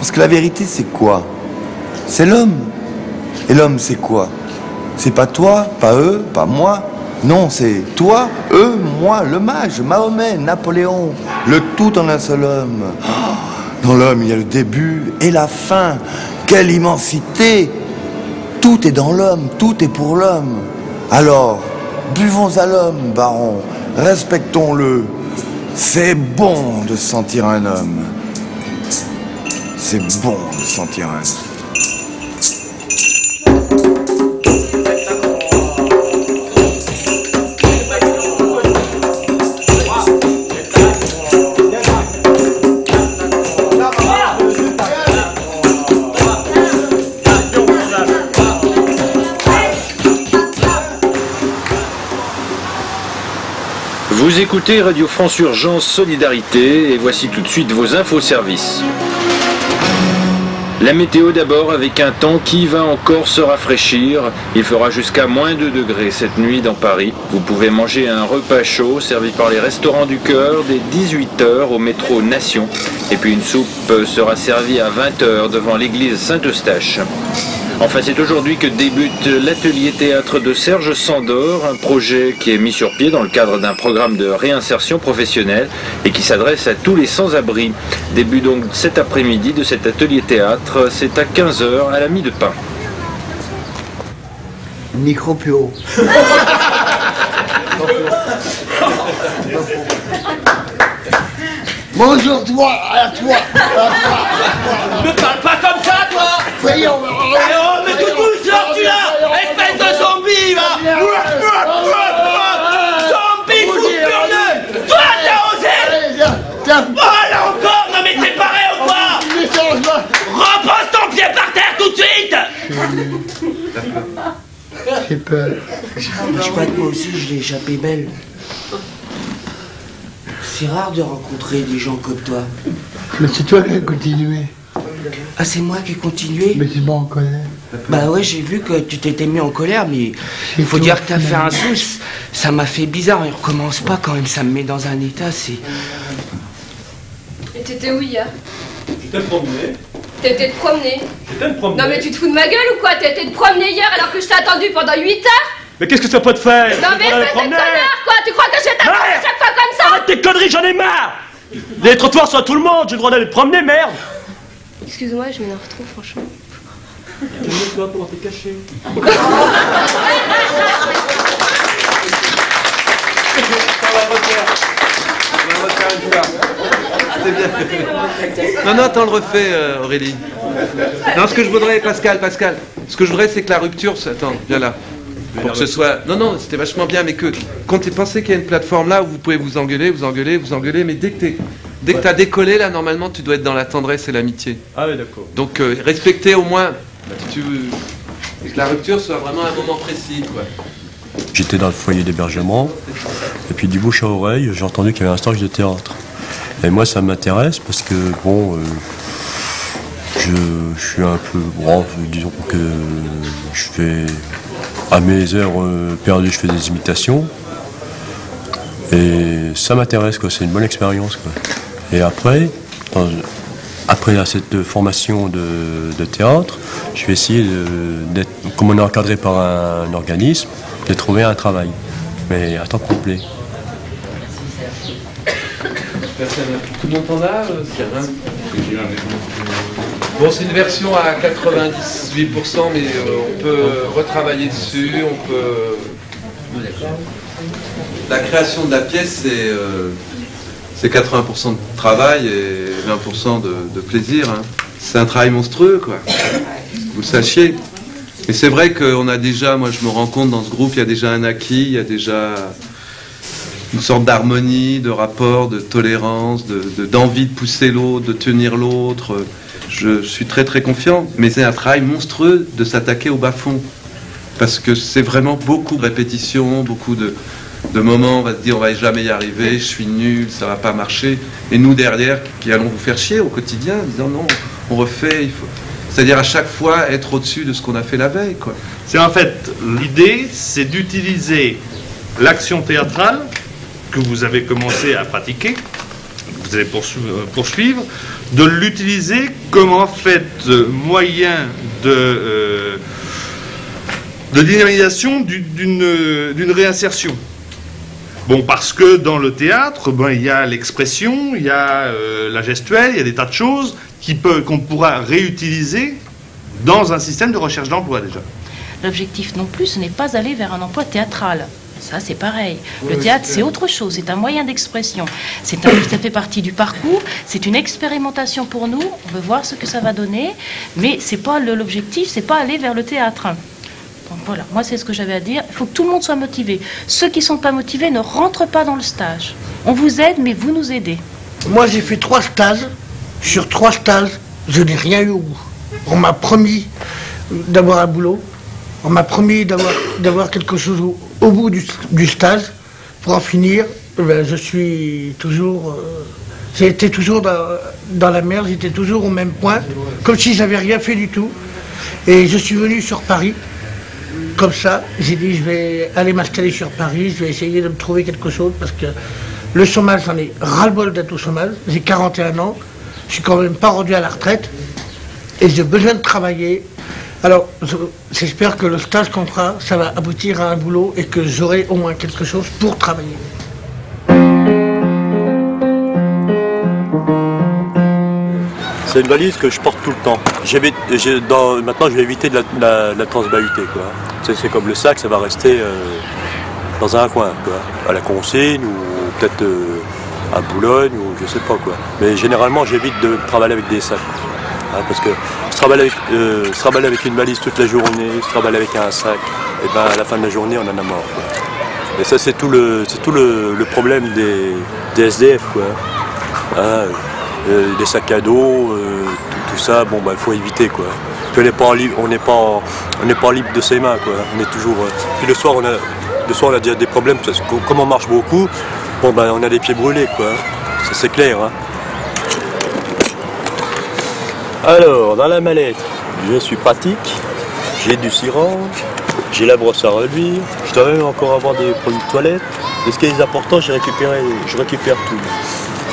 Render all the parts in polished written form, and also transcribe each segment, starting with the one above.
Parce que la vérité, c'est quoi? C'est l'homme. Et l'homme, c'est quoi? C'est pas toi, pas eux, pas moi. Non, c'est toi, eux, moi, le mage, Mahomet, Napoléon. Le tout en un seul homme. Dans l'homme, il y a le début et la fin. Quelle immensité! Tout est dans l'homme, tout est pour l'homme. Alors, buvons à l'homme, baron. Respectons-le. C'est bon de sentir un homme. C'est bon de sentir un homme. Vous écoutez Radio France Urgence Solidarité et voici tout de suite vos infoservices. La météo d'abord avec un temps qui va encore se rafraîchir. Il fera jusqu'à moins 2 degrés cette nuit dans Paris. Vous pouvez manger un repas chaud servi par les Restaurants du Cœur dès 18h au métro Nation. Et puis une soupe sera servie à 20h devant l'église Saint-Eustache. Enfin, c'est aujourd'hui que débute l'atelier théâtre de Serge Sandor, un projet qui est mis sur pied dans le cadre d'un programme de réinsertion professionnelle et qui s'adresse à tous les sans-abri. Début donc cet après-midi de cet atelier théâtre, c'est à 15h à la Mie de Pain. Micro plus haut. Bonjour toi, à toi. Ne parle pas comme ça, toi. Voyons. Oh, mais tout sors tu là, espèce de zombie, va. Zombie fouturneux. Toi, t'as osé. Oh, là encore, non mais t'es pareil ou quoi? Repose ton pied par terre tout de suite. J'ai peur. Je crois que moi aussi je l'ai échappé belle. C'est rare de rencontrer des gens comme toi. Mais c'est toi qui as continué. Ah, c'est moi qui ai continué? Mais tu m'as en colère. Bah ouais, j'ai vu que tu t'étais mis en colère, mais il faut dire que t'as fait un saut. Ça m'a fait bizarre, il recommence pas quand même, ça me met dans un état, c'est... Et t'étais où hier? J'étais promené. T'étais te promener? J'étais me promener. Non mais tu te fous de ma gueule ou quoi? T'étais te promener hier alors que je t'ai attendu pendant 8 heures? Mais qu'est-ce que ça peut te faire? Non mais espèce de connard quoi! Tu crois que je vais t'attendre à chaque fois comme ça? Arrête tes conneries, j'en ai marre. Les trottoirs sont à tout le monde, j'ai le droit d'aller te promener, merde. Excuse-moi, je m'énerve trop franchement. Toi pour t'es caché. Non, attends, le refait, Aurélie. Non, ce que je voudrais, Pascal, ce que je voudrais, c'est que la rupture... Attends, viens là. Pour que ce soit... Non, c'était vachement bien, mais que... Quand tu pensais qu'il y a une plateforme là où vous pouvez vous engueuler, mais dès que t'as décollé, là, normalement, tu dois être dans la tendresse et l'amitié. Ah oui, d'accord. Donc, respecter au moins... Si tu veux... Et que la rupture soit vraiment un moment précis, quoi. J'étais dans le foyer d'hébergement, et puis du bouche à oreille, j'ai entendu qu'il y avait un stage de théâtre. Et moi, ça m'intéresse parce que, bon, je suis un peu... Bon, disons que je fais... À mes heures perdues, je fais des imitations. Et ça m'intéresse, quoi. C'est une bonne expérience, quoi. Et après cette formation de théâtre, je vais essayer d'être, comme on est encadré par un organisme, de trouver un travail, mais à temps complet. Tout le monde en a Bon, c'est une version à 98%, mais on peut retravailler dessus, on peut... La création de la pièce, c'est 80% de travail et 20% de plaisir. Hein. C'est un travail monstrueux, quoi. Vous le sachiez. Mais c'est vrai qu'on a déjà, moi je me rends compte dans ce groupe, il y a déjà un acquis, il y a déjà une sorte d'harmonie, de rapport, de tolérance, d'envie de pousser l'autre, de tenir l'autre. Je suis très très confiant, mais c'est un travail monstrueux de s'attaquer au bas-fond. Parce que c'est vraiment beaucoup de répétitions, beaucoup de moments, on va se dire on va jamais y arriver, je suis nul, ça va pas marcher. Et nous derrière, qui allons vous faire chier au quotidien, en disant non, on refait, il faut... C'est-à-dire à chaque fois être au-dessus de ce qu'on a fait la veille, quoi. C'est en fait, l'idée, c'est d'utiliser l'action théâtrale que vous avez commencé à pratiquer vous allez poursuivre, de l'utiliser comme en fait moyen de dynamisation d'une réinsertion. Bon, parce que dans le théâtre, ben, il y a l'expression, il y a la gestuelle, il y a des tas de choses qu'on pourra réutiliser dans un système de recherche d'emploi déjà. L'objectif non plus, ce n'est pas aller vers un emploi théâtral. Ça, c'est pareil. Le théâtre, c'est autre chose. C'est un moyen d'expression. Ça fait partie du parcours. C'est une expérimentation pour nous. On veut voir ce que ça va donner. Mais c'est pas l'objectif, c'est pas aller vers le théâtre. Donc voilà, moi, c'est ce que j'avais à dire. Il faut que tout le monde soit motivé. Ceux qui ne sont pas motivés ne rentrent pas dans le stage. On vous aide, mais vous nous aidez. Moi, j'ai fait 3 stages. Sur 3 stages, je n'ai rien eu au bout. On m'a promis d'avoir un boulot. On m'a promis d'avoir quelque chose au bout du stage. Pour en finir, ben, j'ai été toujours dans la merde, j'étais toujours au même point, comme si j'avais rien fait du tout. Et je suis venu sur Paris, comme ça, j'ai dit je vais aller m'installer sur Paris, je vais essayer de me trouver quelque chose, parce que le chômage, j'en ai ras-le-bol d'être au chômage, j'ai 41 ans, je suis quand même pas rendu à la retraite, et j'ai besoin de travailler. Alors, j'espère que le stage qu'on fera, ça va aboutir à un boulot et que j'aurai au moins quelque chose pour travailler. C'est une valise que je porte tout le temps. Maintenant, je vais éviter de la transbahuter, quoi. C'est comme le sac, ça va rester dans un coin, quoi. À la consigne ou peut-être à Boulogne ou je sais pas quoi. Mais généralement, j'évite de travailler avec des sacs. Hein, parce que se travailler avec une valise toute la journée, se travailler avec un sac, et ben à la fin de la journée, on en a marre, quoi. Et ça, c'est tout le problème des SDF, quoi. Hein, des sacs à dos, tout ça, bon, bah, il faut éviter, quoi. Puis on n'est pas libre de ses mains, quoi. On est toujours. Puis le soir, on a déjà des problèmes, parce que comme on marche beaucoup, bon, bah, on a les pieds brûlés, quoi. Ça, c'est clair, hein. Alors, dans la mallette, je suis pratique, j'ai du cirange, j'ai la brosse à reluire, je dois même encore avoir des produits de toilette. Et ce qui est important, je récupère tout.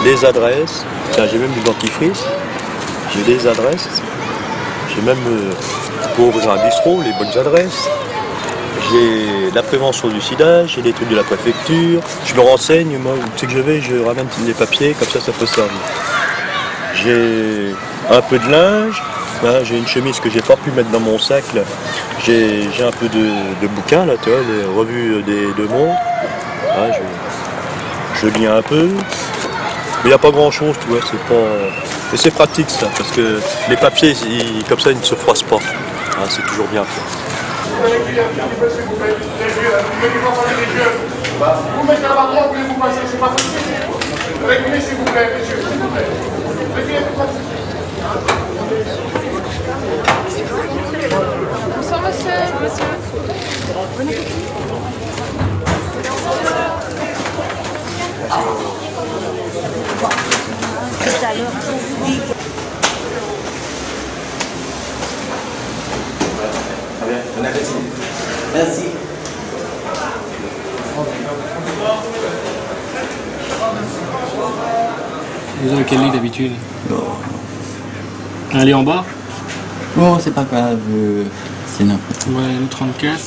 Les adresses, tiens, j'ai même du dentifrice, j'ai des adresses, j'ai même, pour ouvrir un bistrot, les bonnes adresses. J'ai la prévention du sida, j'ai les trucs de la préfecture, je me renseigne, moi, où c'est que je vais, je ramène les papiers, comme ça peut servir. J'ai un peu de linge, hein, j'ai une chemise que j'ai pas pu mettre dans mon sac, là. J'ai un peu de bouquins, là, tu vois, les revues de Monde. Hein, je lis un peu, mais il n'y a pas grand chose, tu vois, c'est pas... Et c'est pratique ça, parce que les papiers, comme ça, ils ne se froissent pas. Hein, c'est toujours bien fait. Vous mettez à la droite, voulez-vous passer, c'est pas possible. Régulez s'il vous plaît, messieurs, s'il vous plaît. Bonsoir monsieur. Bon appétit. Merci. Vous avez quel lit d'habitude? Un lit en bas? Bon, c'est pas grave, sinon. Ouais, le 34.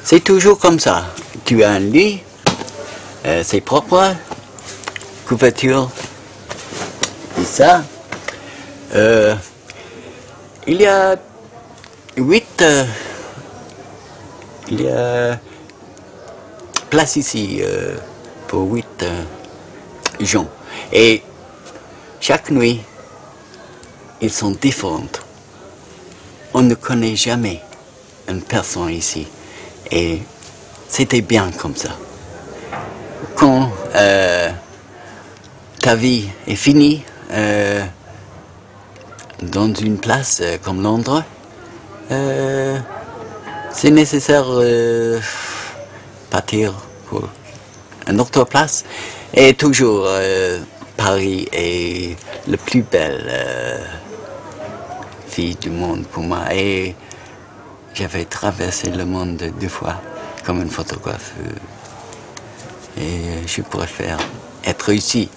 C'est toujours comme ça. Tu as un lit, c'est propre, couverture, et ça. Il y a 8 places ici pour 8 gens. Et chaque nuit, ils sont différents. On ne connaît jamais une personne ici. Et c'était bien comme ça. Quand ta vie est finie dans une place comme Londres, c'est nécessaire partir pour une autre place. Et toujours, Paris est la plus belle ville du monde pour moi. Et j'avais traversé le monde 2 fois comme un photographe. Et je préfère être ici.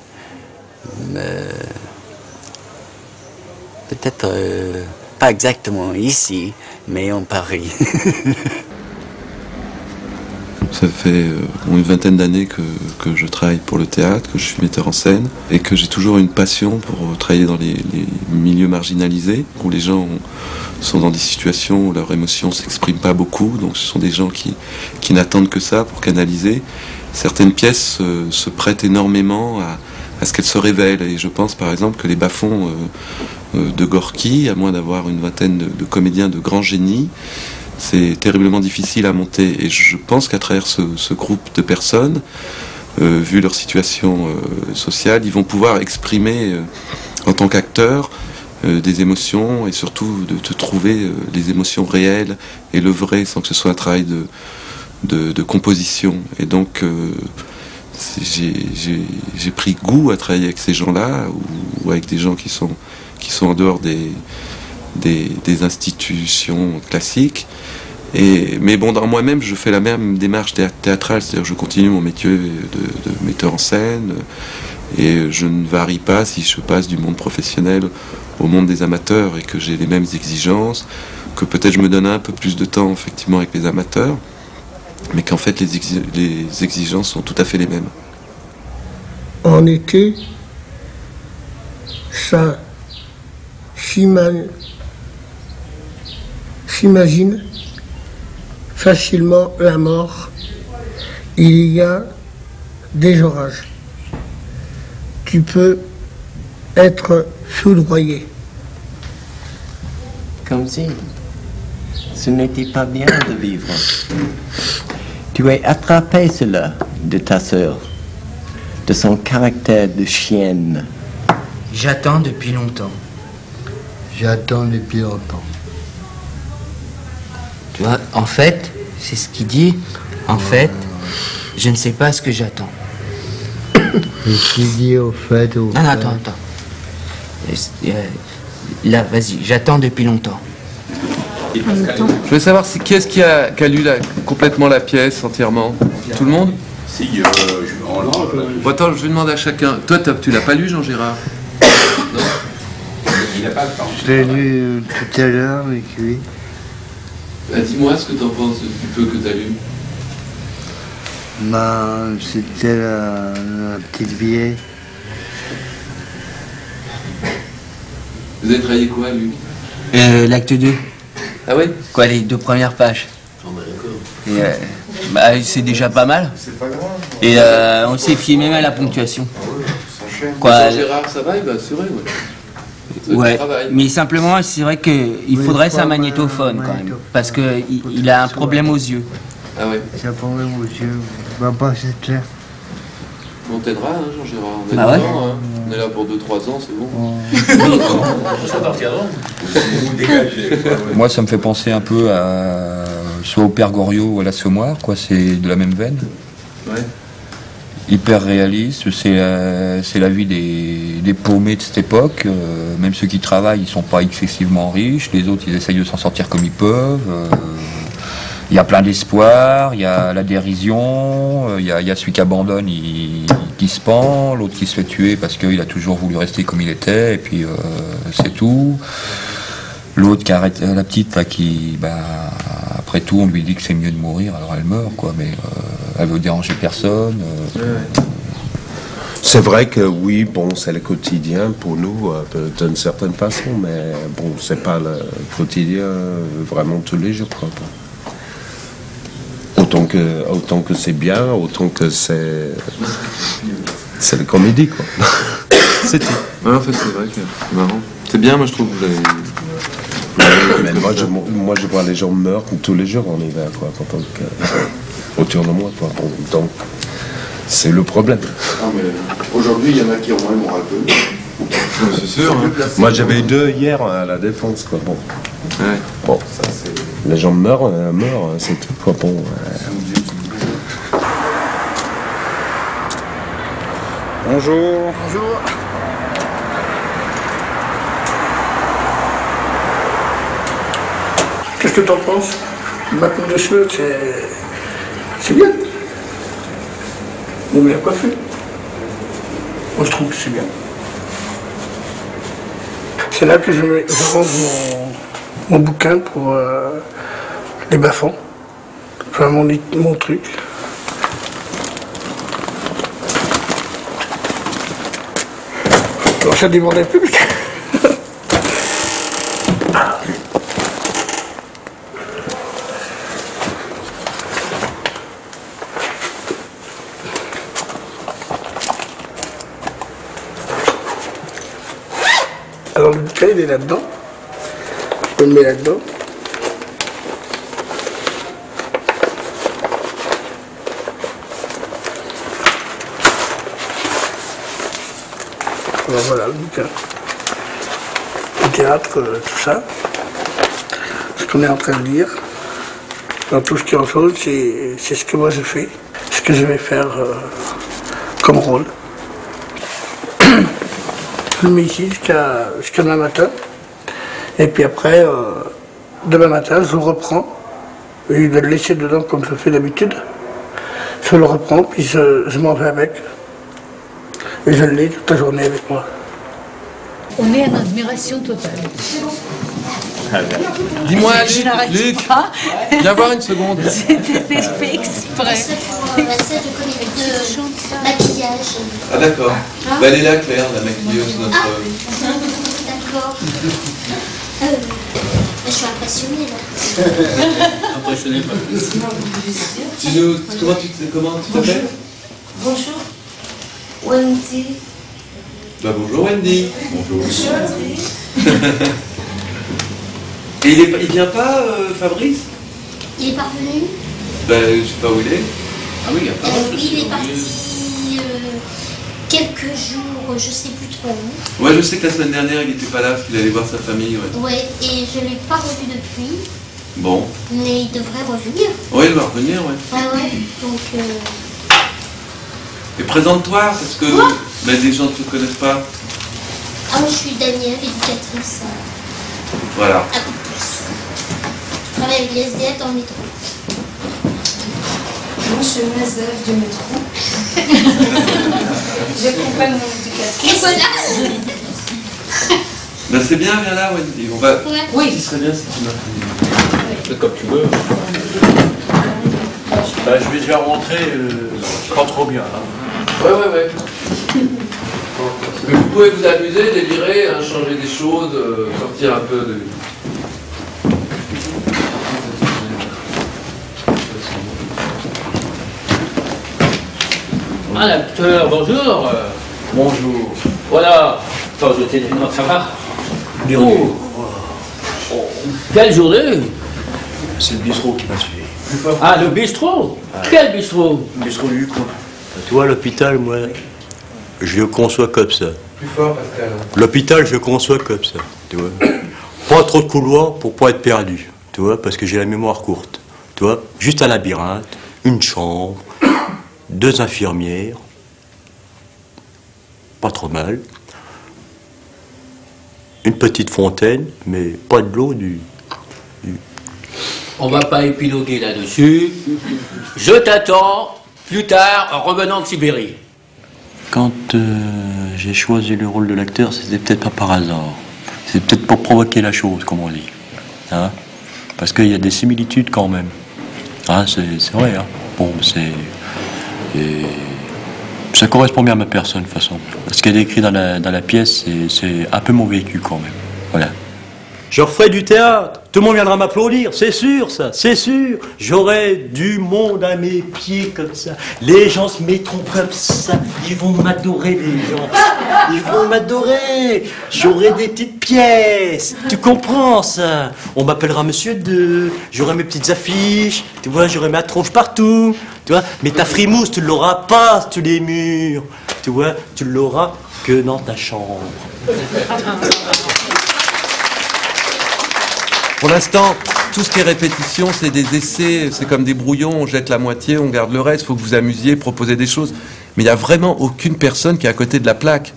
Peut-être pas exactement ici, mais en Paris. Ça fait une vingtaine d'années que je travaille pour le théâtre, que je suis metteur en scène, et que j'ai toujours une passion pour travailler dans les milieux marginalisés, où les gens sont dans des situations où leurs émotions ne s'expriment pas beaucoup, donc ce sont des gens qui n'attendent que ça pour canaliser. Certaines pièces se prêtent énormément à ce qu'elles se révèlent, et je pense par exemple que les bas-fonds de Gorky, à moins d'avoir une vingtaine de comédiens de grand génie, c'est terriblement difficile à monter. Et je pense qu'à travers ce groupe de personnes, vu leur situation sociale, ils vont pouvoir exprimer en tant qu'acteurs des émotions, et surtout de trouver les émotions réelles et le vrai, sans que ce soit un travail de composition. Et donc j'ai pris goût à travailler avec ces gens-là, ou avec des gens qui sont en dehors des institutions classiques. Mais bon, dans moi-même, je fais la même démarche théâtrale, c'est-à-dire je continue mon métier de metteur en scène, et je ne varie pas si je passe du monde professionnel au monde des amateurs, et que j'ai les mêmes exigences, que peut-être je me donne un peu plus de temps effectivement avec les amateurs, mais qu'en fait les exigences sont tout à fait les mêmes. En été, ça s'imagine facilement la mort. Il y a des orages. Tu peux être foudroyé. Comme si ce n'était pas bien de vivre. Tu as attrapé cela de ta sœur, de son caractère de chienne. J'attends depuis longtemps. J'attends depuis longtemps. Tu vois, en fait, c'est ce qu'il dit. En fait, je ne sais pas ce que j'attends. Et qui dit au fait, au Non, fait. attends. Là, vas-y, j'attends depuis longtemps. Je veux savoir qui est-ce qui a lu complètement la pièce entièrement. Tout le monde? Si, Bon, attends, je vais demander à chacun. Toi, tu l'as pas lu, Jean-Gérard? Non. Il n'a pas le temps. Je l'ai lu tout à l'heure avec lui. Bah, dis-moi ce que tu en penses du peu que tu as lu. C'était la petite vieille. Vous avez travaillé quoi, Luc? L'acte 2. Ah oui? Quoi, les 2 premières pages. Et c'est déjà pas mal. C'est pas grave. Et on s'est fié même à la ponctuation. Quoi, Jean-Gérard, ça va, il va assurer, ouais. Ouais, mais simplement, c'est vrai qu'il faudrait sa magnétophone quand même. Parce qu'il a un problème aux yeux. Ah ouais? C'est un problème aux yeux. Papa, c'est clair. On t'aidera, hein, Jean-Gérard. On est Ah ouais? dedans, hein. On est là pour 2-3 ans, c'est bon. Ça partir avant. Moi, ça me fait penser un peu à soit au Père Goriot ou à l'Assommoir, quoi. C'est de la même veine. Ouais. Hyper réaliste. C'est la vie des paumés de cette époque. Même ceux qui travaillent, ils sont pas excessivement riches. Les autres, ils essayent de s'en sortir comme ils peuvent. Il y a plein d'espoir, il y a la dérision, il y a celui qui abandonne, qui se pend, l'autre qui se fait tuer parce qu'il a toujours voulu rester comme il était, et puis c'est tout. L'autre qui arrête, la petite là, qui, après tout, on lui dit que c'est mieux de mourir, alors elle meurt, quoi, mais elle veut déranger personne. C'est vrai que oui, bon, c'est le quotidien pour nous, d'une certaine façon, mais bon, c'est pas le quotidien vraiment tous les jours, quoi. Autant que c'est bien, autant que c'est la comédie, quoi. C'est tout. Ouais, en fait, c'est vrai que c'est marrant. C'est bien, moi je trouve que vous avez... Mais moi, je vois les gens meurent tous les jours en hiver, quoi, autour de moi, quoi. Bon, donc, c'est le problème. Non, mais aujourd'hui, il y en a qui ont moins le moral que nous. C'est sûr, hein. Moi, j'avais 2 hier à la Défense, quoi. Bon. Ouais. Bon, les gens meurent, c'est tout, quoi. Bon. Bonjour. Bonjour. Qu'est-ce que t'en penses? Ma coupe de cheveux, c'est bien. On me l'a coiffé. Moi, je trouve que c'est bien. C'est là que je range mon bouquin pour les bas-fonds. Enfin, mon truc. Alors, ça demande un public. Alors le bouquin il est là-dedans. Je le mets là-dedans. Alors voilà le bouquin. Le théâtre, tout ça. Ce qu'on est en train de lire. Dans tout ce qui est en chose, c'est ce que moi je fais. Ce que je vais faire comme rôle. Je le mets ici jusqu'à demain matin. Et puis après, demain matin, je le reprends. Au lieu de le laisser dedans comme je fais d'habitude, je le reprends, puis je m'en vais avec. Et je le lis toute la journée avec moi. On est en admiration totale. Dis-moi, Je n'arrête Luc, pas. viens voir une seconde. C'était fait exprès. La salle de maquillage. Ah d'accord. Hein? Bah, elle est là, Claire, la maquilleuse, notre... D'accord. Je suis impressionnée là. Impressionné pas plus. Comment tu t'appelles? Bonjour. Wendy. Bah bonjour Wendy. Bonjour. Bonjour. Et il vient pas, Fabrice? Il est parvenu? Bah je sais pas où il est. Ah oui, il y a pas Oui, il est parti quelques jours, je sais plus trop où. Ouais, je sais que la semaine dernière, il était pas là parce qu'il allait voir sa famille, ouais. Ouais, et je l'ai pas revu depuis. Bon. Mais il devrait revenir. Ouais, il va revenir, ouais. Ah ouais, donc... Et présente-toi, parce que bah, des gens ne te connaissent pas. Ah, moi je suis Danielle, éducatrice. Voilà. À coup de pouce. Je travaille avec les SDF dans le métro. Moi, je suis une SDF du métro. J'accompagne mon éducatrice. Et voilà. Bah c'est bien, viens là, Wendy. On va... Ouais. Oui. Ce serait bien si tu m'as... Fais comme tu veux. Bah, je vais déjà rentrer, pas trop bien. Hein. Ouais. Mais vous pouvez vous amuser, délirer, hein, changer des choses, sortir un peu de... Ah, l'acteur, bonjour. Bonjour. Voilà. Attends, je t'ai dit, non, ça va? Bienvenue. Oh. Quelle journée? C'est le bistrot qui m'a suivi. Ah, le bistrot? Quel bistrot? Le bistrot du coin. Tu vois, l'hôpital, moi, je le conçois comme ça. Plus fort, Pascal. L'hôpital, je le conçois comme ça, tu vois. Pas trop de couloirs pour pas être perdu, tu vois, parce que j'ai la mémoire courte. Tu vois, juste un labyrinthe, une chambre, 2 infirmières, pas trop mal. Une petite fontaine, mais pas de l'eau, On va pas épiloguer là-dessus. Je t'attends plus tard en revenant de Sibérie. Quand j'ai choisi le rôle de l'acteur, c'était peut-être pas par hasard. C'est peut-être pour provoquer la chose, comme on dit. Hein? Parce qu'il y a des similitudes quand même. Hein, c'est vrai. Hein? Bon, ça correspond bien à ma personne, de toute façon. Ce qui est décrit dans la pièce, c'est un peu mon vécu quand même. Voilà. Je referai du théâtre. Tout le monde viendra m'applaudir, c'est sûr ça, c'est sûr. J'aurai du monde à mes pieds comme ça. Les gens se mettront comme ça. Ils vont m'adorer, les gens. Ils vont m'adorer. J'aurai des petites pièces. Tu comprends ça? On m'appellera Monsieur 2. J'aurai mes petites affiches. Tu vois, j'aurai ma tronche partout. Tu vois, mais ta frimousse, tu ne l'auras pas sur les murs. Tu vois, tu l'auras que dans ta chambre. Pour l'instant, tout ce qui est répétition, c'est des essais, c'est comme des brouillons, on jette la moitié, on garde le reste, il faut que vous amusiez, proposer des choses. Mais il n'y a vraiment aucune personne qui est à côté de la plaque.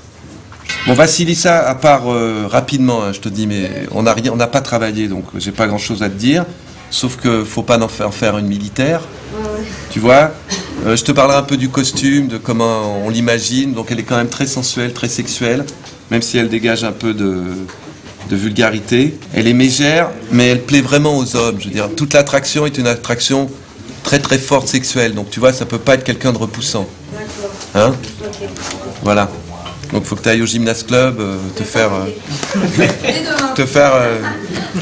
Bon, Vassilissa, à part rapidement, hein, je te dis, mais on n'a pas travaillé, donc j'ai pas grand-chose à te dire. Sauf que faut pas en faire une militaire. Tu vois, je te parlerai un peu du costume, de comment on l'imagine. Donc elle est quand même très sensuelle, très sexuelle, même si elle dégage un peu de vulgarité. Elle est mégère, mais elle plaît vraiment aux hommes. Je veux dire, toute l'attraction est une attraction très très forte sexuelle. Donc tu vois, ça peut pas être quelqu'un de repoussant. Hein? Voilà. Donc il faut que tu ailles au gymnase club, te faire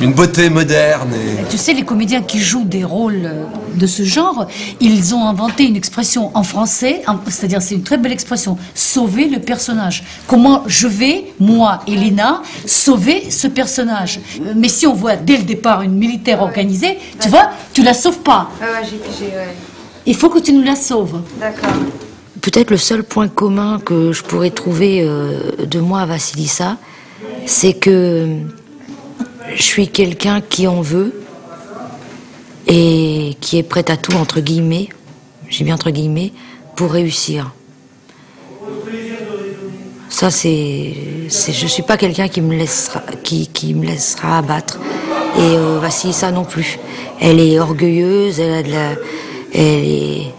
une beauté moderne. Tu sais, les comédiens qui jouent des rôles de ce genre, ils ont inventé une expression en français, c'est-à-dire c'est une très belle expression, sauver le personnage. Comment je vais, moi, Elena, sauver ce personnage? Mais si on voit dès le départ une militaire organisée, tu vois, tu la sauves pas. Ah ouais, j'ai pigé, ouais. Il faut que tu nous la sauves. D'accord. Peut-être le seul point commun que je pourrais trouver de moi à Vassilissa, c'est que je suis quelqu'un qui en veut et qui est prête à tout, entre guillemets, j'ai bien entre guillemets, pour réussir. Ça, je suis pas quelqu'un qui me laissera abattre. Et Vassilissa non plus. Elle est orgueilleuse, elle est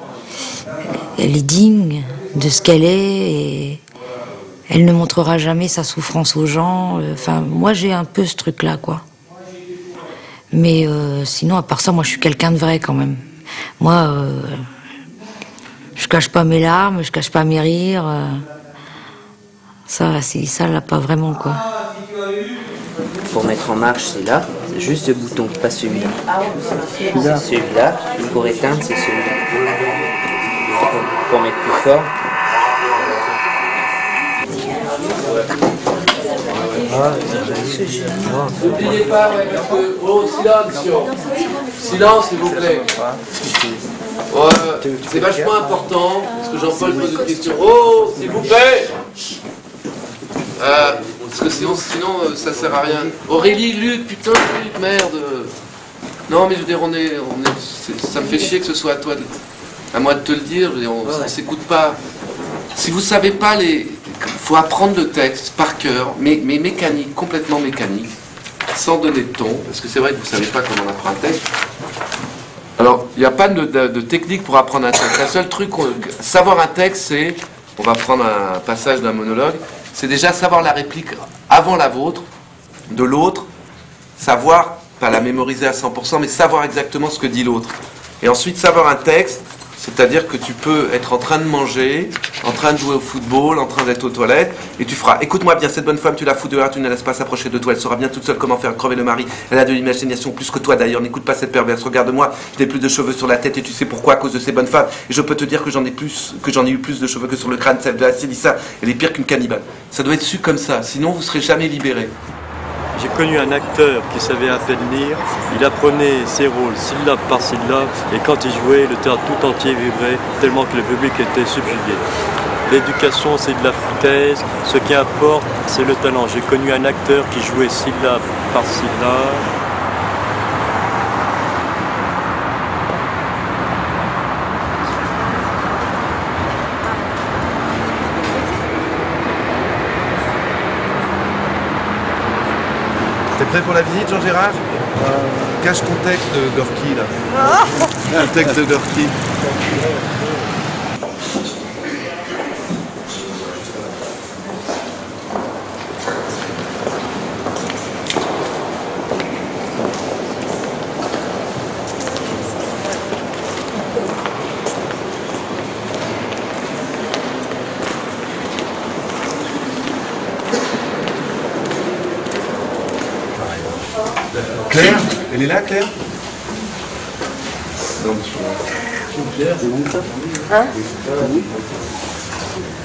digne de ce qu'elle est et elle ne montrera jamais sa souffrance aux gens. Enfin, moi j'ai un peu ce truc-là, quoi. Mais sinon, à part ça, moi je suis quelqu'un de vrai quand même. Moi, je cache pas mes larmes, je cache pas mes rires. Ça, elle l'a pas vraiment, quoi. Pour mettre en marche, c'est là. C'est juste ce bouton, pas celui-là. C'est celui-là. Pour éteindre, c'est celui-là. Pour mettre plus fort. N'oubliez pas, oh, silence s'il vous plaît. C'est vachement important, parce que Jean-Paul pose une question. Oh, s'il vous plaît. Parce que sinon ça sert à rien. Aurélie, Luc, putain, Luc, merde. Non, mais je veux dire, ça me fait chier que ce soit à moi de te le dire, on s'écoute pas. Si vous savez pas faut apprendre le texte par cœur, mais mécanique, complètement mécanique, sans donner de ton, parce que c'est vrai que vous savez pas comment on apprend un texte. Alors, il n'y a pas de technique pour apprendre un texte. Le seul truc, savoir un texte, c'est, on va prendre un passage d'un monologue, c'est déjà savoir la réplique avant la vôtre, de l'autre, savoir, pas la mémoriser à 100%, mais savoir exactement ce que dit l'autre. Et ensuite, savoir un texte, c'est-à-dire que tu peux être en train de manger, en train de jouer au football, en train d'être aux toilettes, et tu feras, écoute-moi bien, cette bonne femme, tu la fous dehors, tu ne la laisses pas s'approcher de toi, elle saura bien toute seule comment faire crever le mari, elle a de l'imagination plus que toi d'ailleurs, n'écoute pas cette perverse, regarde-moi, je n'ai plus de cheveux sur la tête, et tu sais pourquoi, à cause de ces bonnes femmes, et je peux te dire que j'en ai eu plus de cheveux que sur le crâne, celle de Vassilissa, elle est pire qu'une cannibale. Ça doit être su comme ça, sinon vous ne serez jamais libéré. J'ai connu un acteur qui savait à peine lire, il apprenait ses rôles syllabe par syllabe et quand il jouait, le théâtre tout entier vibrait tellement que le public était subjugué. L'éducation, c'est de la foutaise, ce qui importe, c'est le talent. J'ai connu un acteur qui jouait syllabe par syllabe. T'es prêt pour la visite, Jean-Gérard? Cache ton texte de Gorky, là. Le texte de Gorky. Claire? Elle est là, Claire? Hein?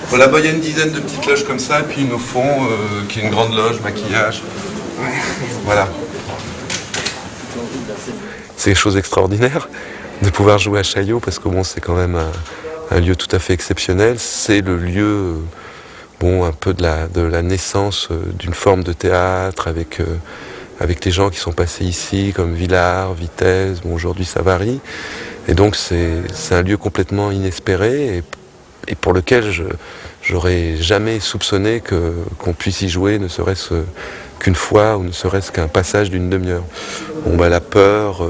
Voilà, il y a une dizaine de petites loges comme ça, et puis une au fond, qui est une grande loge, maquillage. Voilà. C'est une chose extraordinaire de pouvoir jouer à Chaillot, parce que bon, c'est quand même un lieu tout à fait exceptionnel. C'est le lieu, un peu de la naissance d'une forme de théâtre, avec les gens qui sont passés ici, comme Villard, Vitesse, aujourd'hui Savary. Et donc c'est un lieu complètement inespéré et pour lequel je j'aurais jamais soupçonné qu'on puisse y jouer, ne serait-ce qu'une fois ou ne serait-ce qu'un passage d'une demi-heure. Bon, bah, la peur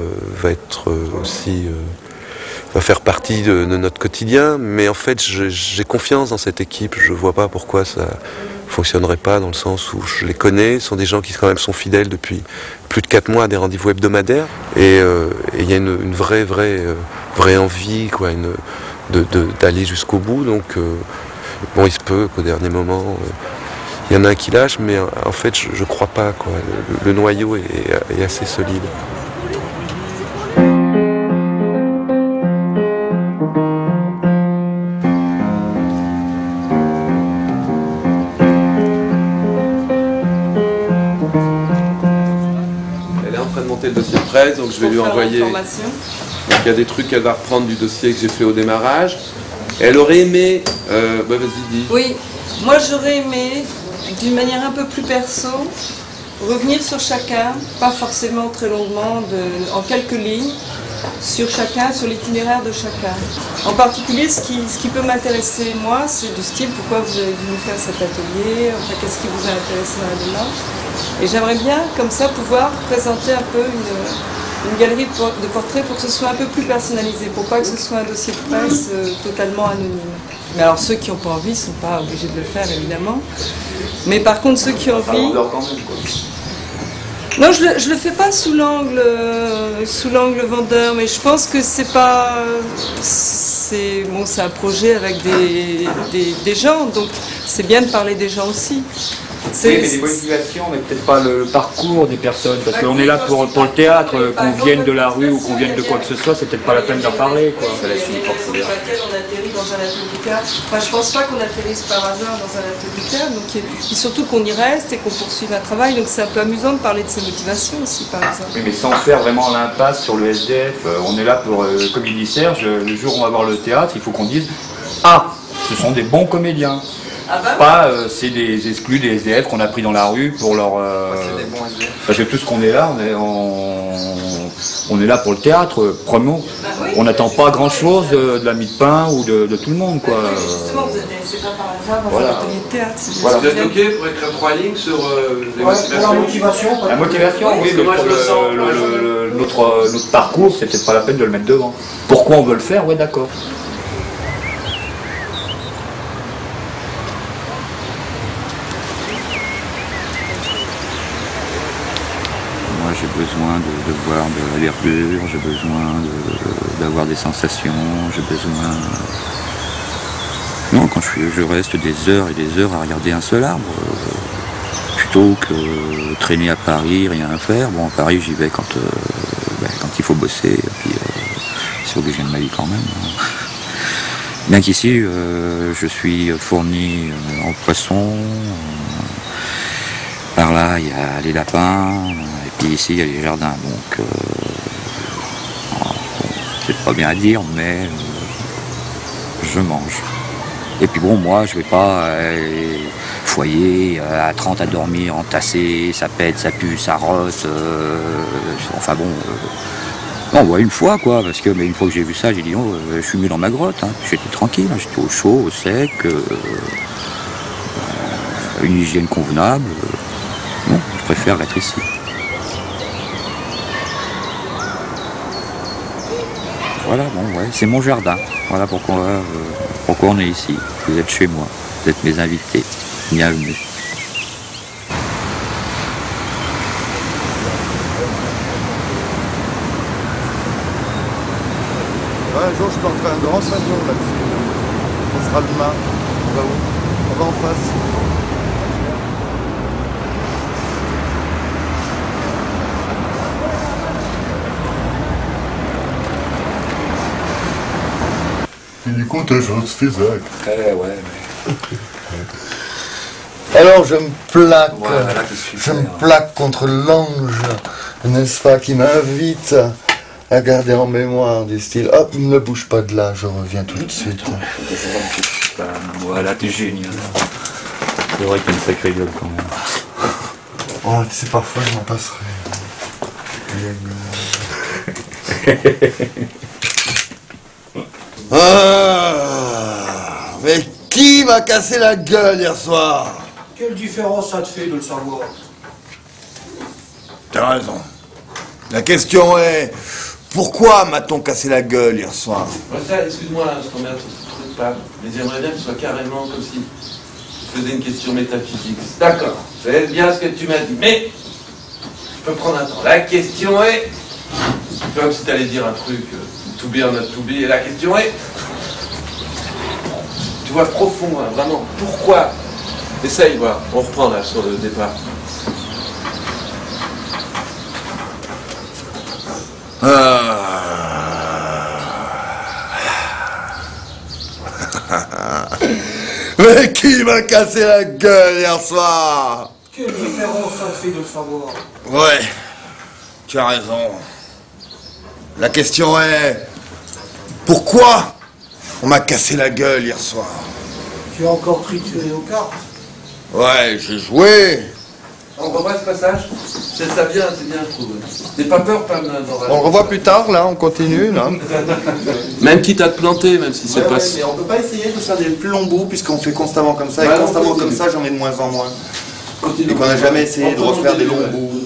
va être aussi va faire partie de notre quotidien, mais en fait j'ai confiance dans cette équipe. Je vois pas pourquoi ça fonctionnerait pas, dans le sens où je les connais, ce sont des gens qui quand même sont fidèles depuis plus de 4 mois à des rendez-vous hebdomadaires, et il y a une vraie envie, quoi, d'aller jusqu'au bout. Donc bon, il se peut qu'au dernier moment il y en a un qui lâche, mais en fait je crois pas, quoi. Le noyau est assez solide. Le dossier de presse, donc je vais lui envoyer. Donc il y a des trucs qu'elle va reprendre du dossier que j'ai fait au démarrage. Elle aurait aimé. Bah vas-y, dis. Oui, moi j'aurais aimé, d'une manière un peu plus perso, revenir sur chacun, pas forcément très longuement, en quelques lignes, sur chacun, sur l'itinéraire de chacun. En particulier, ce qui peut m'intéresser, moi, c'est du style pourquoi vous avez voulu faire cet atelier, enfin, qu'est-ce qui vous a intéressé dans la démarche. Et j'aimerais bien, comme ça, pouvoir présenter un peu une galerie de portraits pour que ce soit un peu plus personnalisé, pour pas que ce soit un dossier de presse totalement anonyme. Mais alors, ceux qui n'ont pas envie ne sont pas obligés de le faire, évidemment. Mais par contre, ceux qui ont envie... Non, je le fais pas sous l'angle vendeur, mais je pense que c'est pas... C'est un projet avec des gens, donc c'est bien de parler des gens aussi. Oui, mais des motivations, mais peut-être pas le parcours des personnes, parce qu'on est là pour le théâtre, qu'on vienne de la rue ou qu'on vienne de quoi que ce soit, c'est peut-être pas la peine d'en parler, quoi. On atterrit dans un atelier de théâtre. Enfin, je pense pas qu'on atterrisse par hasard dans un atelier de théâtre, donc surtout qu'on y reste et qu'on poursuive un travail, donc c'est un peu amusant de parler de ses motivations aussi, par exemple. Oui, mais sans faire vraiment l'impasse sur le SDF, on est là pour, comme il dit Serge, le jour où on va voir le théâtre, il faut qu'on dise « Ah, ce sont des bons comédiens ». Pas c'est des exclus, des SDF qu'on a pris dans la rue pour leur... Parce que tout ce qu'on est là, on est là pour le théâtre, promo. On n'attend pas grand chose de la mie de pain ou de tout le monde, quoi. Justement, c'est pas par hasard dans un atelier de théâtre. Voilà. Vous êtes OK pour écrire 3 lignes sur les motivations? La motivation, oui, mais notre parcours, c'est peut-être pas la peine de le mettre devant. Pourquoi on veut le faire? Ouais, d'accord. J'ai besoin de voir de la verdure, j'ai besoin d'avoir des sensations, j'ai besoin... Non, quand je reste des heures et des heures à regarder un seul arbre, plutôt que traîner à Paris, rien à faire. Bon, à Paris, j'y vais quand il faut bosser, et puis c'est obligé de ma vie quand même. Bien qu'ici, je suis fourni en poisson. Par là, il y a les lapins. Et ici, il y a les jardins, donc c'est pas bien à dire, mais je mange. Et puis bon, moi, je vais pas foyer à 30 à dormir, entassé, ça pète, ça pue, ça rote. Enfin bon, non, ouais, une fois, quoi, parce que mais une fois que j'ai vu ça, j'ai dit, oh, je suis mieux dans ma grotte. Hein. J'étais tranquille, hein, j'étais au chaud, au sec, une hygiène convenable. Non, je préfère être ici. Voilà, bon, ouais, c'est mon jardin. Voilà pourquoi on est ici. Vous êtes chez moi. Vous êtes mes invités. Bienvenue. Un jour, je porterai un grand salon là-dessus. On sera demain. On va où? On va en face. Il compte chose physique. Ouais, mais... Alors je me plaque, plaque contre l'ange, n'est-ce pas, qui m'invite à garder en mémoire du style, hop, ne bouge pas de là, je reviens tout de suite. Voilà, t'es génial. C'est vrai qu'il y a une sacrée gueule quand même. Oh, tu sais, parfois je m'en passerai. Ah, mais qui m'a cassé la gueule hier soir? Quelle différence ça te fait de le savoir? T'as raison. La question est, pourquoi m'a-t-on cassé la gueule hier soir? Ça, excuse-moi, je t'emmerde sur ce truc-là, mais j'aimerais bien que ce soit carrément comme si je faisais une question métaphysique. D'accord, c'est bien ce que tu m'as dit, mais je peux prendre un temps. La question est, comme si tu allais dire un truc, to be or not to be, et la question est, tu vois, profond, hein, vraiment, pourquoi? Essaye, voir, on reprend là sur le départ. Mais qui m'a cassé la gueule hier soir? Quelle différence ça te fait de le savoir? Ouais, tu as raison. La question est, pourquoi on m'a cassé la gueule hier soir? Tu as encore trituré aux cartes? Ouais, j'ai joué. On revoit ce passage? C'est ça bien, c'est bien, je trouve. N'aie pas peur, Pam. On le revoit plus tard, là, on continue, là. Même quitte à te planter, même si c'est pas... Ouais, mais on peut pas essayer de faire des plus longs bouts, puisqu'on fait constamment comme ça, et constamment comme ça, j'en ai de moins en moins. Et qu'on n'a jamais essayé de refaire des longs bouts.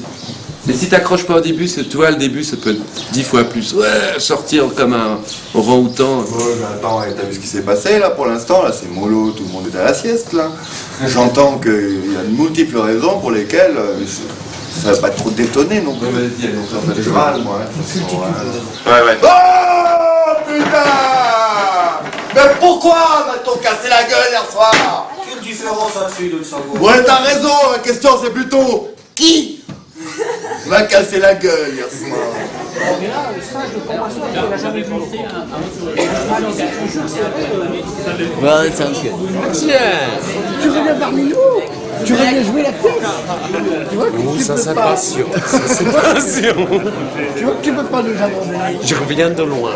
Mais si t'accroches pas au début, tu vois, le début, ça peut être 10 fois plus. Ouais, sortir comme un orang-outan. Ouais, mais attends, t'as vu ce qui s'est passé, là, pour l'instant, là, c'est mollo, tout le monde est à la sieste, là. J'entends qu'il y a de multiples raisons pour lesquelles ça va pas trop détonner, non plus. Je râle, moi. Ouais. Oh, putain! Mais pourquoi m'a-t-on cassé la gueule hier soir? Quelle différence ça te fait de le savoir? Ouais, t'as raison, la question c'est plutôt qui m'a cassé la gueule hier soir? Well, it sounds good. Tiens, tu reviens parmi nous? Tu reviens jouer la pièce? Tu vois que ça c'est pas. passion. Ça c'est passion. Tu vois que tu peux pas nous abandonner. Je reviens de loin.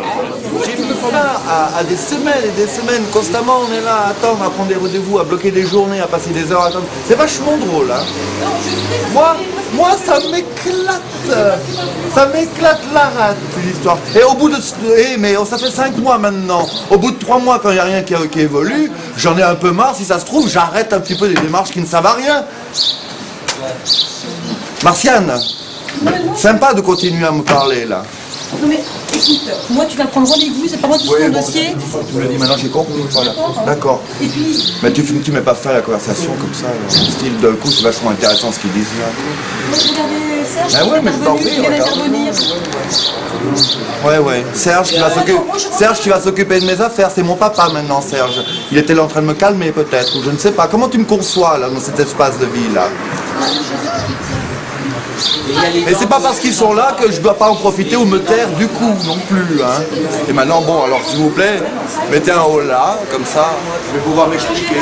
J'ai mis fin à des semaines et des semaines, constamment on est là à attendre, à prendre des rendez-vous, à bloquer des journées, à passer des heures à attendre. C'est vachement drôle, hein. Moi ça m'éclate la rate, l'histoire. Et au bout de... mais ça fait 5 mois maintenant. Au bout de 3 mois, quand il n'y a rien qui évolue, j'en ai un peu marre, si ça se trouve, j'arrête un petit peu des démarches qui ne servent à rien. Martiane, sympa de continuer à me parler, là. Non mais écoute, moi tu vas prendre rendez-vous, c'est pas moi qui suis ton dossier. Tu me l'as dit, maintenant j'ai compris. Voilà. D'accord. Et puis... Mais tu mets pas fin à la conversation comme ça, style d'un coup, c'est vachement intéressant ce qu'ils disent là. Moi je regardais Serge, Ah ouais, mais je t'en prie, qui vient d'intervenir. Ouais. Serge qui va s'occuper de mes affaires, c'est mon papa maintenant, Serge. Il était là en train de me calmer peut-être, ou je ne sais pas. Comment tu me conçois là, dans cet espace de vie là? Mais c'est pas parce qu'ils sont là que je dois pas en profiter ou me taire du coup non plus, hein. Et maintenant, bon, alors s'il vous plaît, mettez un haut là, comme ça, je vais pouvoir m'expliquer.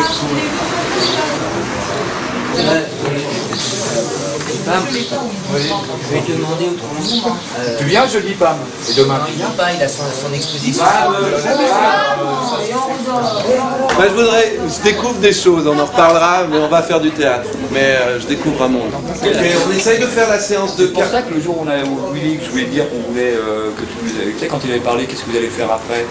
Pam, je vais te demander autrement. Tu viens jeudi, Pam? Et demain? Il vient pas, il a son exposition. Je découvre des choses, on en reparlera, mais on va faire du théâtre. Mais je découvre un monde. Ok, on essaye de faire la séance de C'est pour ça que le jour où on a au Willy, je voulais dire qu'on voulait que tu sais, quand il avait parlé, qu'est-ce que vous allez faire après?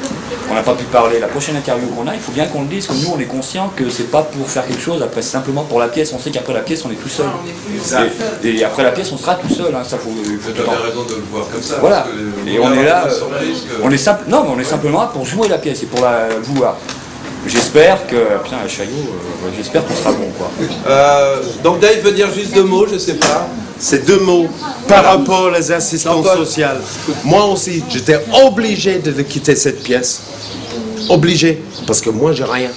On n'a pas pu parler. La prochaine interview qu'on a, il faut bien qu'on le dise, que nous on est conscient que c'est pas pour faire quelque chose, après c'est simplement pour la pièce. On sait qu'après la pièce on est tout seul. Et après la pièce on sera tout seul. Hein. Ça faut. Tu as raison de le voir comme ça. Voilà. Et on est là. On est non, mais on est simplement là pour jouer la pièce et pour la voir. J'espère que, putain, Chaillot, j'espère qu'on sera bon, quoi. Donc Dave veut dire juste 2 mots, je sais pas. C'est 2 mots par rapport aux assistantes sociales. Moi aussi, j'étais obligé de quitter cette pièce. Obligé. Parce que moi, j'ai rien.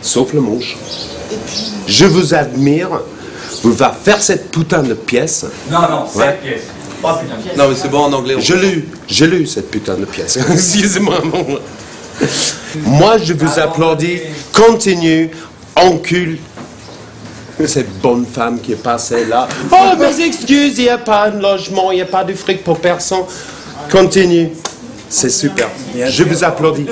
Sauf le manche. Je vous admire. Vous va faire cette putain de pièce. Non, cette pièce. Pas putain de pièce. Non, mais c'est bon en anglais. J'ai lu cette putain de pièce. Excusez-moi. Moi, je vous applaudis. Continue. Encule cette bonne femme qui est passée là. Oh, mes excuses, il n'y a pas de logement, il n'y a pas de fric pour personne. Continue. C'est super. Je vous applaudis.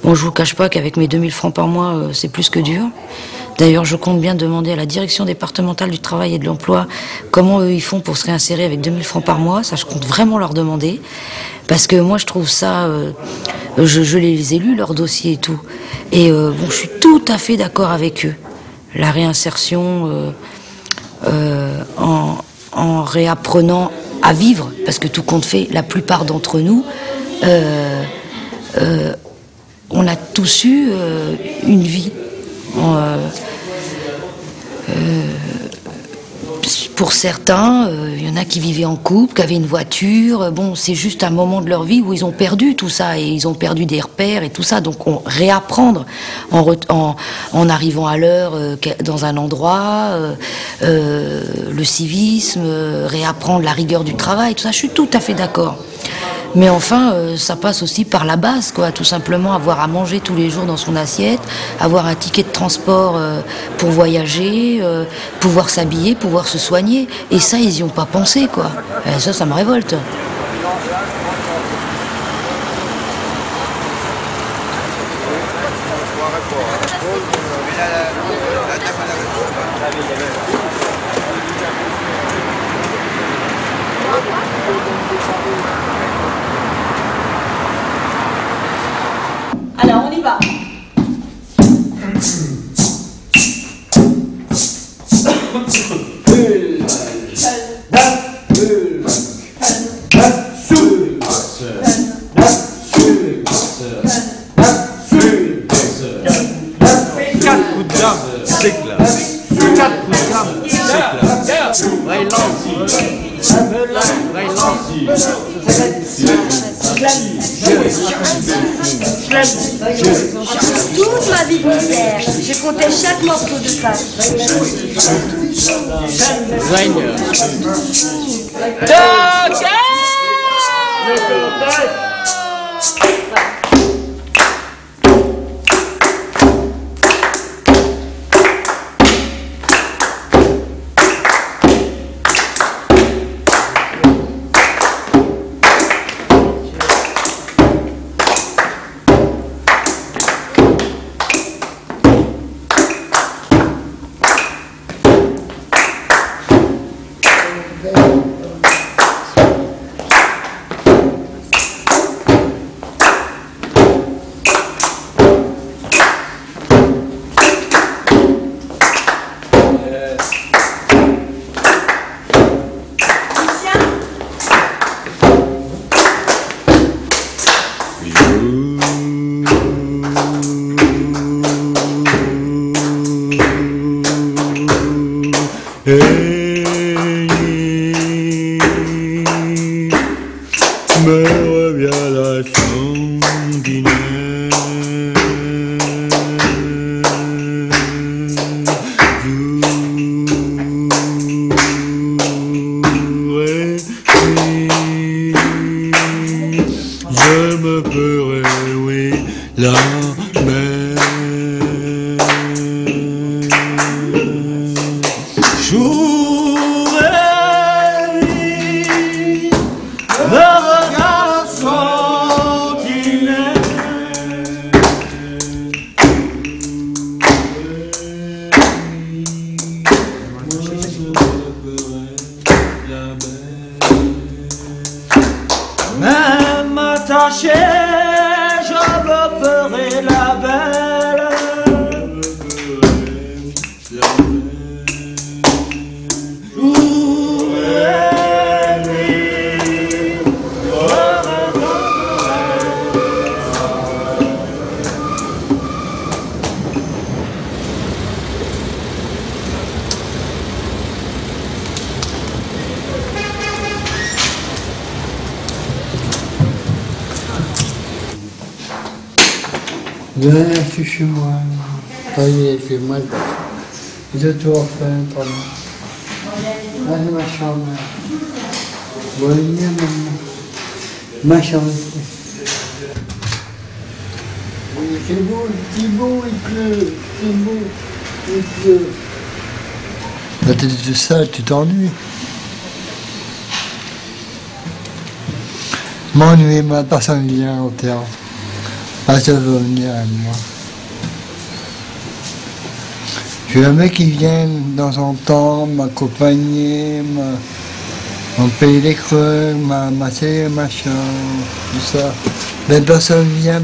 Bon, je vous cache pas qu'avec mes 2000 francs par mois, c'est plus que dur. D'ailleurs, je compte bien demander à la direction départementale du travail et de l'emploi comment eux ils font pour se réinsérer avec 2000 francs par mois. Ça, je compte vraiment leur demander. Parce que moi, je trouve ça... je les ai lus, leurs dossiers et tout. Et bon, je suis tout à fait d'accord avec eux. La réinsertion en réapprenant à vivre, parce que tout compte fait, la plupart d'entre nous, on a tous eu une vie. Pour certains, il y en a qui vivaient en couple, qui avaient une voiture. Bon, c'est juste un moment de leur vie où ils ont perdu tout ça et ils ont perdu des repères et tout ça. Donc, on réapprendre en arrivant à l'heure dans un endroit, le civisme, réapprendre la rigueur du travail, tout ça. Je suis tout à fait d'accord. Mais enfin, ça passe aussi par la base, quoi. Tout simplement avoir à manger tous les jours dans son assiette, avoir un ticket de transport pour voyager, pouvoir s'habiller, pouvoir se soigner. Et ça, ils n'y ont pas pensé, quoi. Et ça me révolte. Alors, on y va. Toute ma vie de misère, j'ai compté chaque morceau de pain. Même attaché, je me ferai la belle. Venez, je suis chez moi. Allez, chez moi. J'ai tout refait, pardon. Là, c'est ma chambre. Voyez, maman. Ma chambre. Oui, c'est beau, il pleut. C'est beau, il pleut. Quand tu es tout seul, tu t'ennuies. M'ennuie, ma personne vient au théâtre. Ah, ça veut venir à moi. J'ai un mec qui vient de temps en temps m'accompagner, me payer les creux, masser les machins, tout ça. Mais personne vient.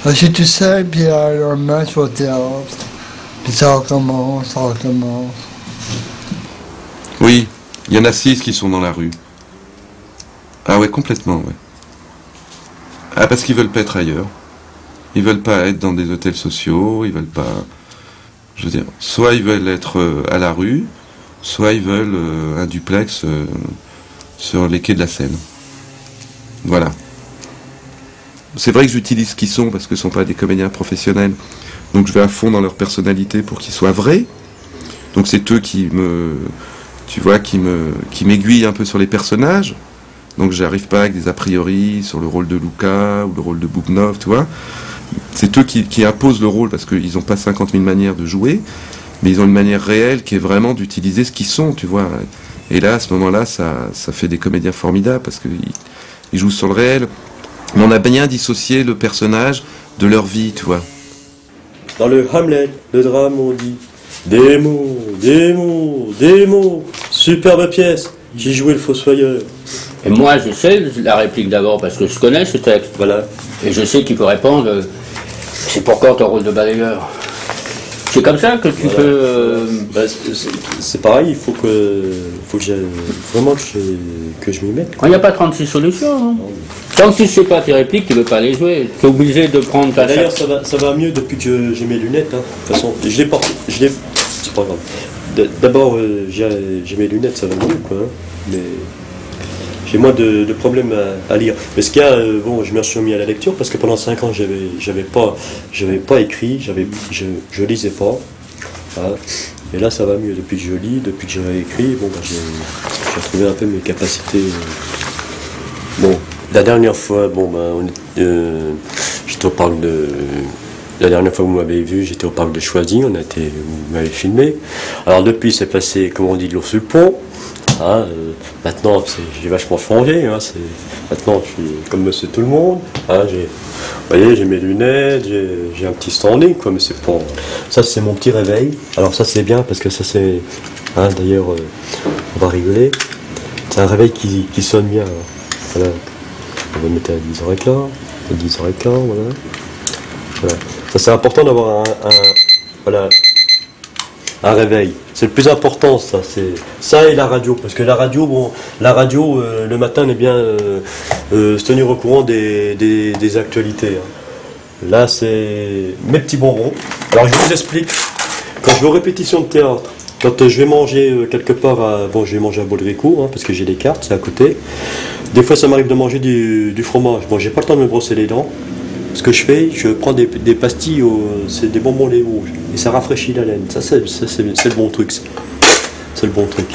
Je suis tout seul, puis le lendemain, je suis au théâtre. Puis ça recommence. Oui, il y en a 6 qui sont dans la rue. Ah ouais, complètement, ouais. Ah, parce qu'ils veulent pas être ailleurs. Ils veulent pas être dans des hôtels sociaux, ils veulent pas... Je veux dire, soit ils veulent être à la rue, soit ils veulent un duplex sur les quais de la Seine. Voilà. C'est vrai que j'utilise ce qu'ils sont, parce que ce ne sont pas des comédiens professionnels. Donc je vais à fond dans leur personnalité pour qu'ils soient vrais. Donc c'est eux qui m'aiguillent un peu sur les personnages. Donc j'arrive pas avec des a priori sur le rôle de Luca ou le rôle de Boubnov, tu vois. C'est eux qui imposent le rôle parce qu'ils n'ont pas 50 000 manières de jouer, mais ils ont une manière réelle qui est vraiment d'utiliser ce qu'ils sont, tu vois. Et là, à ce moment-là, ça fait des comédiens formidables parce qu'ils jouent sur le réel. Mais on a bien dissocié le personnage de leur vie, tu vois. Dans le Hamlet, le drame, on dit des mots, des mots, des mots. Superbe pièce. J'ai joué le fossoyeur. Et moi, je sais la réplique d'abord parce que je connais ce texte. Voilà. Et je sais qu'il faut répondre. C'est pour quand ton rôle de balayeur? C'est comme ça que tu peux. C'est pareil. Il faut que vraiment que je m'y mette. Il n'y a pas 36 solutions. Hein. Tant que tu ne sais pas tes répliques, tu ne veux pas les jouer. Tu es obligé de prendre ta. D'ailleurs, ça va mieux depuis que j'ai mes lunettes. Hein. De toute façon, c'est pas grave. D'abord, j'ai mes lunettes, ça va mieux, quoi. Hein. Mais j'ai moins de problèmes à lire. Mais ce qu'il y a, je me suis mis à la lecture parce que pendant 5 ans, j'avais pas écrit, je lisais pas. Hein. Et là, ça va mieux. Depuis que je lis, depuis que j'ai écrit, j'ai retrouvé un peu mes capacités. Bon, la dernière fois, j'étais au parc de. La dernière fois que vous m'avez vu, j'étais au parc de Choisy, vous m'avez filmé. Alors depuis, c'est passé, comme on dit, de l'eau sur le pont. Hein, maintenant, j'ai vachement changé. Hein, maintenant, je suis comme monsieur tout le monde. Hein, vous voyez, j'ai mes lunettes, j'ai un petit standing, quoi, mais c'est pas... Ça, c'est mon petit réveil. Alors ça, c'est bien, parce que ça, c'est... Hein, d'ailleurs, on va rigoler. C'est un réveil qui sonne bien. Hein. Voilà. On va le mettre à 10h15, à 10h15, voilà. Ça, c'est important d'avoir un réveil. C'est le plus important, ça. C'est ça et la radio. Parce que la radio, le matin, on est bien se tenir au courant des actualités. Hein. Là, c'est mes petits bonbons. Alors, je vous explique. Quand je vais aux répétitions de théâtre, quand je vais manger quelque part, je vais manger à Baudricourt, hein, parce que j'ai des cartes, c'est à côté. Des fois, ça m'arrive de manger du fromage. Bon, j'ai pas le temps de me brosser les dents. Ce que je fais, je prends des pastilles, c'est des bonbons lait rouge, et ça rafraîchit la laine. Ça c'est le bon truc. C'est le bon truc.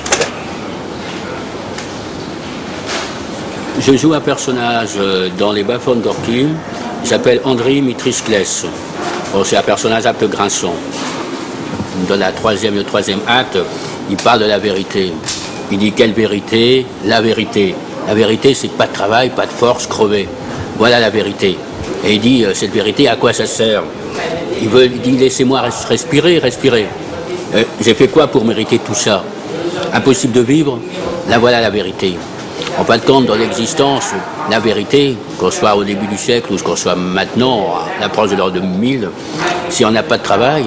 Je joue un personnage dans les Bas-fonds de Gorky, il s'appelle André Mitrisklès. Bon, c'est un personnage un peu grinçant. Dans le troisième acte, il parle de la vérité. Il dit quelle vérité? La vérité. La vérité, c'est pas de travail, pas de force, crever. Voilà la vérité. Et il dit, cette vérité, à quoi ça sert? Il dit, laissez-moi respirer. J'ai fait quoi pour mériter tout ça? Impossible de vivre? Là, voilà la vérité. En fin de compte, dans l'existence, la vérité, qu'on soit au début du siècle ou qu'on soit maintenant, à l'approche de l'an 2000, si on n'a pas de travail,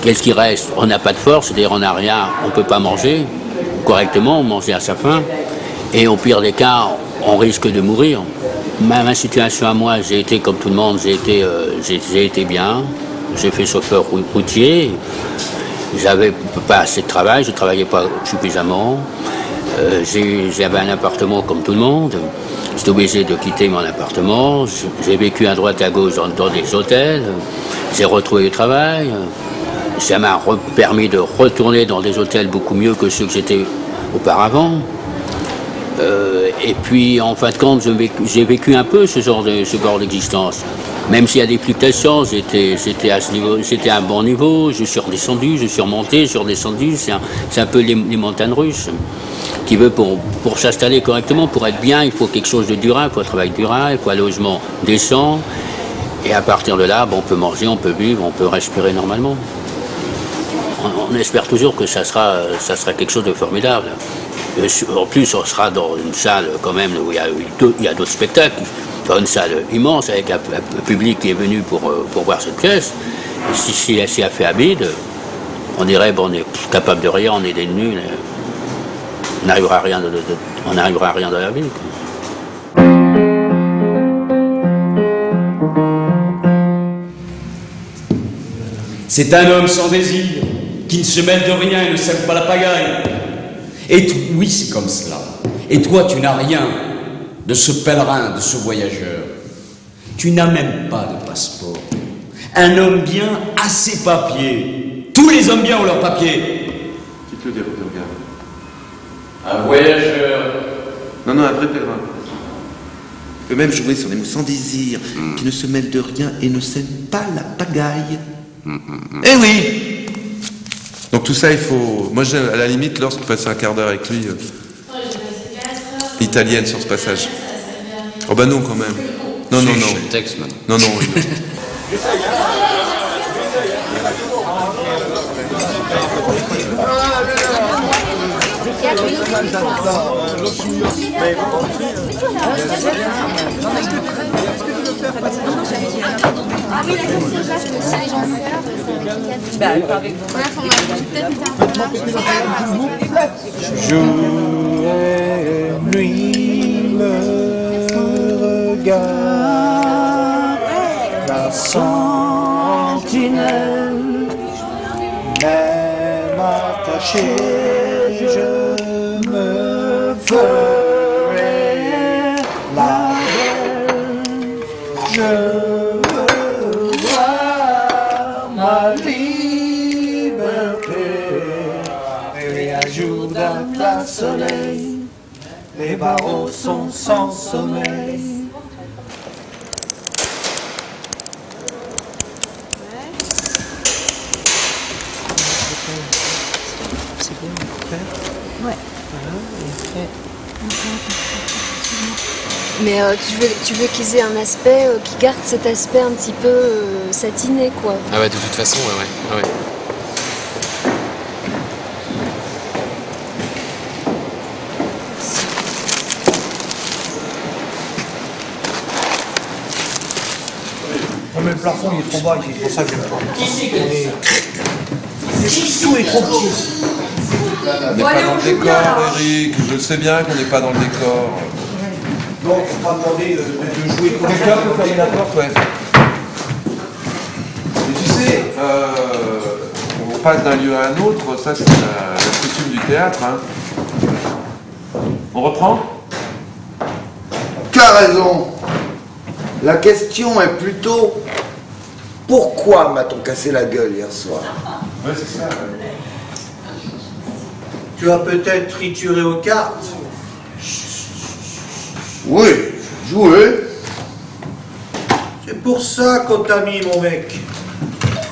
qu'est-ce qui reste? On n'a pas de force, c'est-à-dire on n'a rien, on ne peut pas manger correctement, manger à sa faim, et au pire des cas, on risque de mourir. Ma situation à moi, j'ai été comme tout le monde, j'ai été bien, j'ai fait chauffeur routier, j'avais pas assez de travail, je ne travaillais pas suffisamment, j'avais un appartement comme tout le monde, j'étais obligé de quitter mon appartement, j'ai vécu à droite à gauche dans des hôtels, j'ai retrouvé du travail, ça m'a permis de retourner dans des hôtels beaucoup mieux que ceux que j'étais auparavant. Et puis, en fin de compte, j'ai vécu un peu ce genre d'existence. Même s'il y a des fluctuations, j'étais à ce niveau, j'étais à un bon niveau, je suis redescendu, je suis remonté, je suis redescendu. C'est un peu les montagnes russes. Qui veut pour s'installer correctement, pour être bien, il faut quelque chose de durable, il faut un travail durable, il faut un logement décent. Et à partir de là, bon, on peut manger, on peut vivre, on peut respirer normalement. On espère toujours que ça sera quelque chose de formidable. Et en plus, on sera dans une salle quand même où il y a d'autres spectacles. Une salle immense avec un public qui est venu pour voir cette pièce. Et si elle a fait habide, on dirait bon, on est capable de rien, on est des nuls. On n'arrivera à rien de la vie. C'est un homme sans désir, qui ne se mêle de rien et ne sème pas la pagaille. Et oui, c'est comme cela. Et toi, tu n'as rien de ce pèlerin, de ce voyageur. Tu n'as même pas de passeport. Un homme bien a ses papiers. Tous les hommes bien ont leurs papiers. Tu peux dire, regarde. Un voyageur. Non, un vrai pèlerin. Peut même jouer sur les mots sans désir, qui ne se mêle de rien et ne sème pas la pagaille. Eh oui. Donc tout ça, il faut... Moi, à la limite, lorsqu'on passe un quart d'heure avec lui, italienne sur ce passage. Oh bah non, quand même. Non. Le texte, non. Jour et nuit me regarde la sentinelle, même attaché, je me ferai la belle, je veux voir ma liberté, et un jour d'un plein soleil, les barreaux sont sans sommeil. Ouais. Mais tu veux qu'ils aient un aspect, qu'ils gardent cet aspect un petit peu satiné, quoi. Ah ouais, de toute façon, ouais. Mais le plafond il est trop bas, c'est pour ça que j'aime pas. Tout est trop petit. On n'est pas dans le décor, Eric. Je le sais bien qu'on n'est pas dans le décor. Donc, on va demander de jouer comme quelqu'un peut fermer la porte, ouais. Et tu sais, on passe d'un lieu à un autre, ça c'est la coutume du théâtre. Hein. On reprend ? Tu as raison. La question est plutôt pourquoi m'a-t-on cassé la gueule hier soir? Ouais, c'est ça. Ouais. Tu as peut-être trituré aux cartes. Oui, joué. C'est pour ça qu'on t'a mis, mon mec.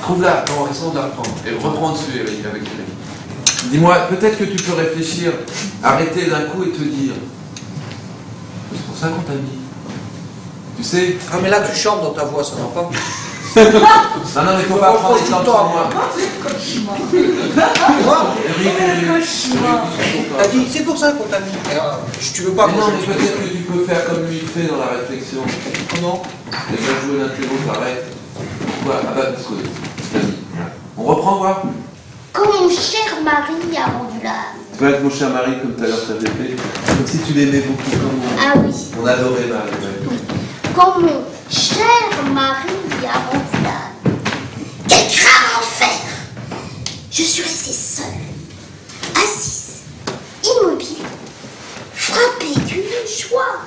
Trouve-la, non, essayons de la reprendre. Et reprends dessus, Eric, avec Eric. Dis-moi, peut-être que tu peux réfléchir, arrêter d'un coup et te dire. C'est pour ça qu'on t'a mis. Tu sais. Ah, mais là, tu chantes dans ta voix, ça va pas. Non, mais il faut pas prendre exemple sur moi. T'as dit, c'est pour ça qu'on t'a mis. Tu veux pas. Mais non, mais peut-être que tu peux faire comme lui il fait dans la réflexion. Comment? Déjà jouer l'interro, t'arrêtes. Pourquoi? Ah bah, parce que t'as mis. On reprend, voir. Quand mon cher mari a rendu l'âme. Tu vas être mon cher mari, comme tout à l'heure t'avais fait. Comme si tu l'aimais beaucoup, comme on. Ah oui. On adorait Marie. Ouais. Quand mon cher mari a rendu l'âme. Quel grave enfer! Je suis restée seule, assise, immobile, frappée d'une joie.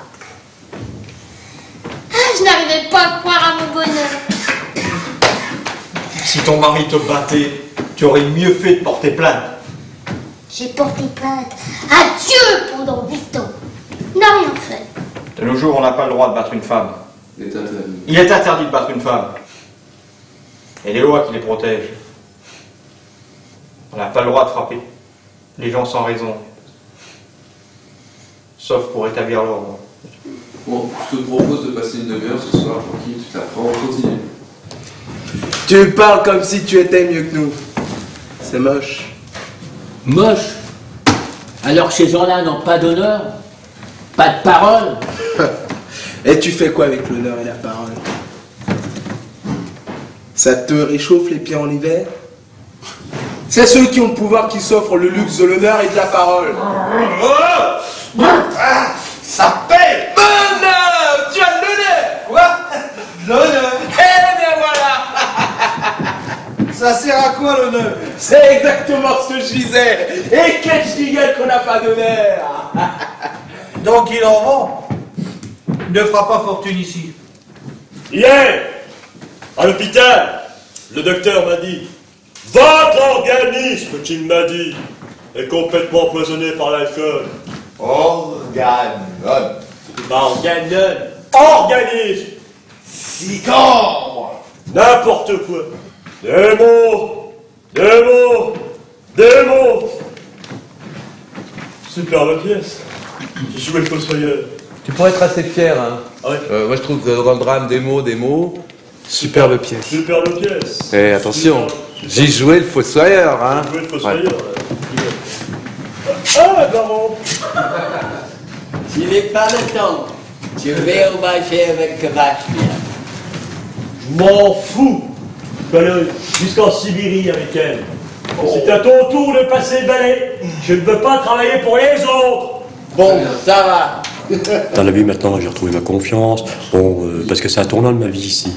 Ah, je n'arrivais pas à croire à mon bonheur. Si ton mari te battait, tu aurais mieux fait de porter plainte. J'ai porté plainte à Dieu pendant 8 ans. Il n'a rien fait. De nos jours, on n'a pas le droit de battre une femme. Il est interdit de battre une femme. Et les lois qui les protègent. On n'a pas le droit de frapper les gens sans raison. Sauf pour établir l'ordre. Bon, je te propose de passer une demi-heure ce soir, tranquille, tu t'apprends, on continue. Tu parles comme si tu étais mieux que nous. C'est moche. Moche? Alors ces gens-là n'ont pas d'honneur? Pas de parole? Et tu fais quoi avec l'honneur et la parole? Ça te réchauffe les pieds en hiver? C'est ceux qui ont le pouvoir qui s'offrent le luxe de l'honneur et de la parole. Ça paye! Honneur! Tu as de l'honneur! Quoi? L'honneur! Eh bien voilà! Ça sert à quoi l'honneur? C'est exactement ce que je disais! Et quel gueule qu'on n'a pas d'honneur! Donc il en vend. Il ne fera pas fortune ici. Hier, à l'hôpital, le docteur m'a dit « Votre organisme, qu'il m'a dit, est complètement empoisonné par l'alcool. » Organon. Pas organon. Organisme. Sicombre. N'importe quoi. Des mots. Des mots. Des mots. Superbe pièce. J'ai joué le fossoyeur. Tu pourrais être assez fier, hein. Ah ouais. Moi je trouve dans le drame des mots, superbe pièce. Superbe pièce. Et attention, j'ai joué le fossoyeur, hein. J'ai joué le fossoyeur. Ah, bravo. S'il n'est pas le temps, tu vais au marché avec Vachnia. Je m'en fous. Je peux aller jusqu'en Sibérie avec elle. C'est à ton tour de passer le balai. Je ne veux pas travailler pour les autres. Bon, ça va. Dans la vie maintenant, j'ai retrouvé ma confiance. Bon, parce que c'est un tournant de ma vie ici.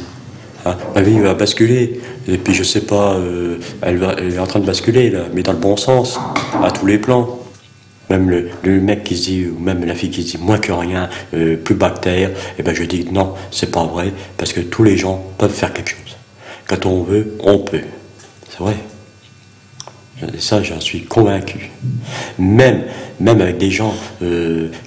Hein, ma vie va basculer. Et puis je sais pas, elle est en train de basculer là, mais dans le bon sens, à tous les plans. Même le mec qui se dit, ou même la fille qui se dit moins que rien, plus bactère, et ben je dis non, c'est pas vrai, parce que tous les gens peuvent faire quelque chose. Quand on veut, on peut. C'est vrai. Et ça, j'en suis convaincu. Même avec des gens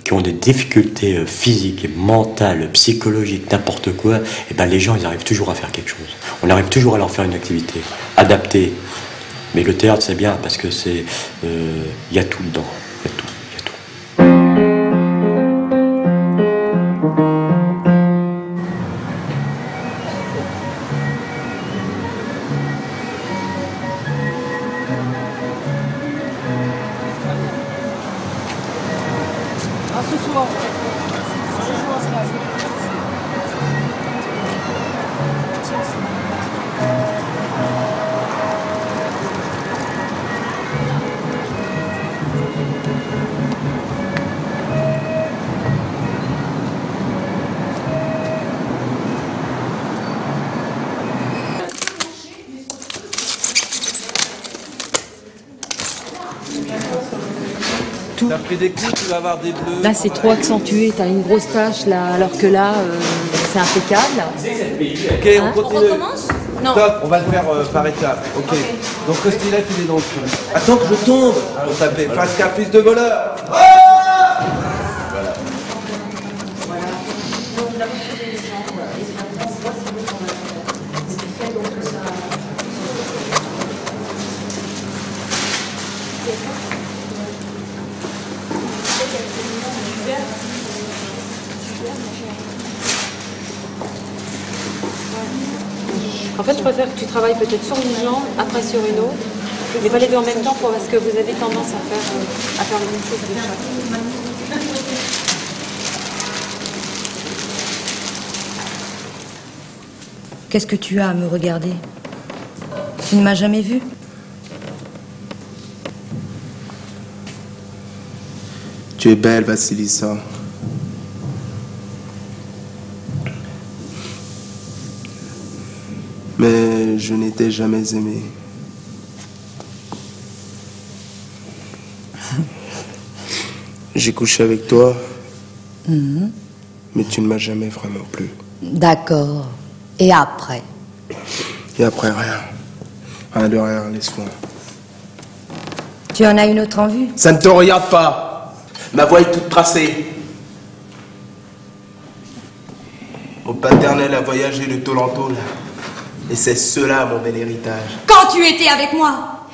qui ont des difficultés physiques et mentales, psychologiques, n'importe quoi, et ben les gens, ils arrivent toujours à faire quelque chose. On arrive toujours à leur faire une activité, adaptée. Mais le théâtre, c'est bien, parce que c'est, y a tout dedans. Il y a tout. T'as pris des coups, tu vas avoir des bleus. Là, c'est trop accentué. T'as une grosse tache, là, alors que là, c'est impeccable. Ok, on continue. On recommence? Non. Top, on va le faire par étapes. Ok. Donc le stylet, il est dans le feu. Attends que je tombe pour taper. Face qu'un fils de voleur. En fait, je préfère que tu travailles peut-être sur une jambe, après sur une autre, mais pas les deux en même temps parce que vous avez tendance à faire les mêmes choses avec chaque. Qu'est-ce que tu as à me regarder? Tu ne m'as jamais vu? Tu es belle, Vassilissa. Mais je n'étais jamais aimé. J'ai couché avec toi, mais tu ne m'as jamais vraiment plu. D'accord. Et après? Et après, rien. Rien de rien, laisse-moi. Tu en as une autre en vue? Ça ne te regarde pas. Ma voix est toute tracée. Mon paternel a voyagé de Toronto, là. Et c'est cela, mon bel héritage. Quand tu étais avec moi,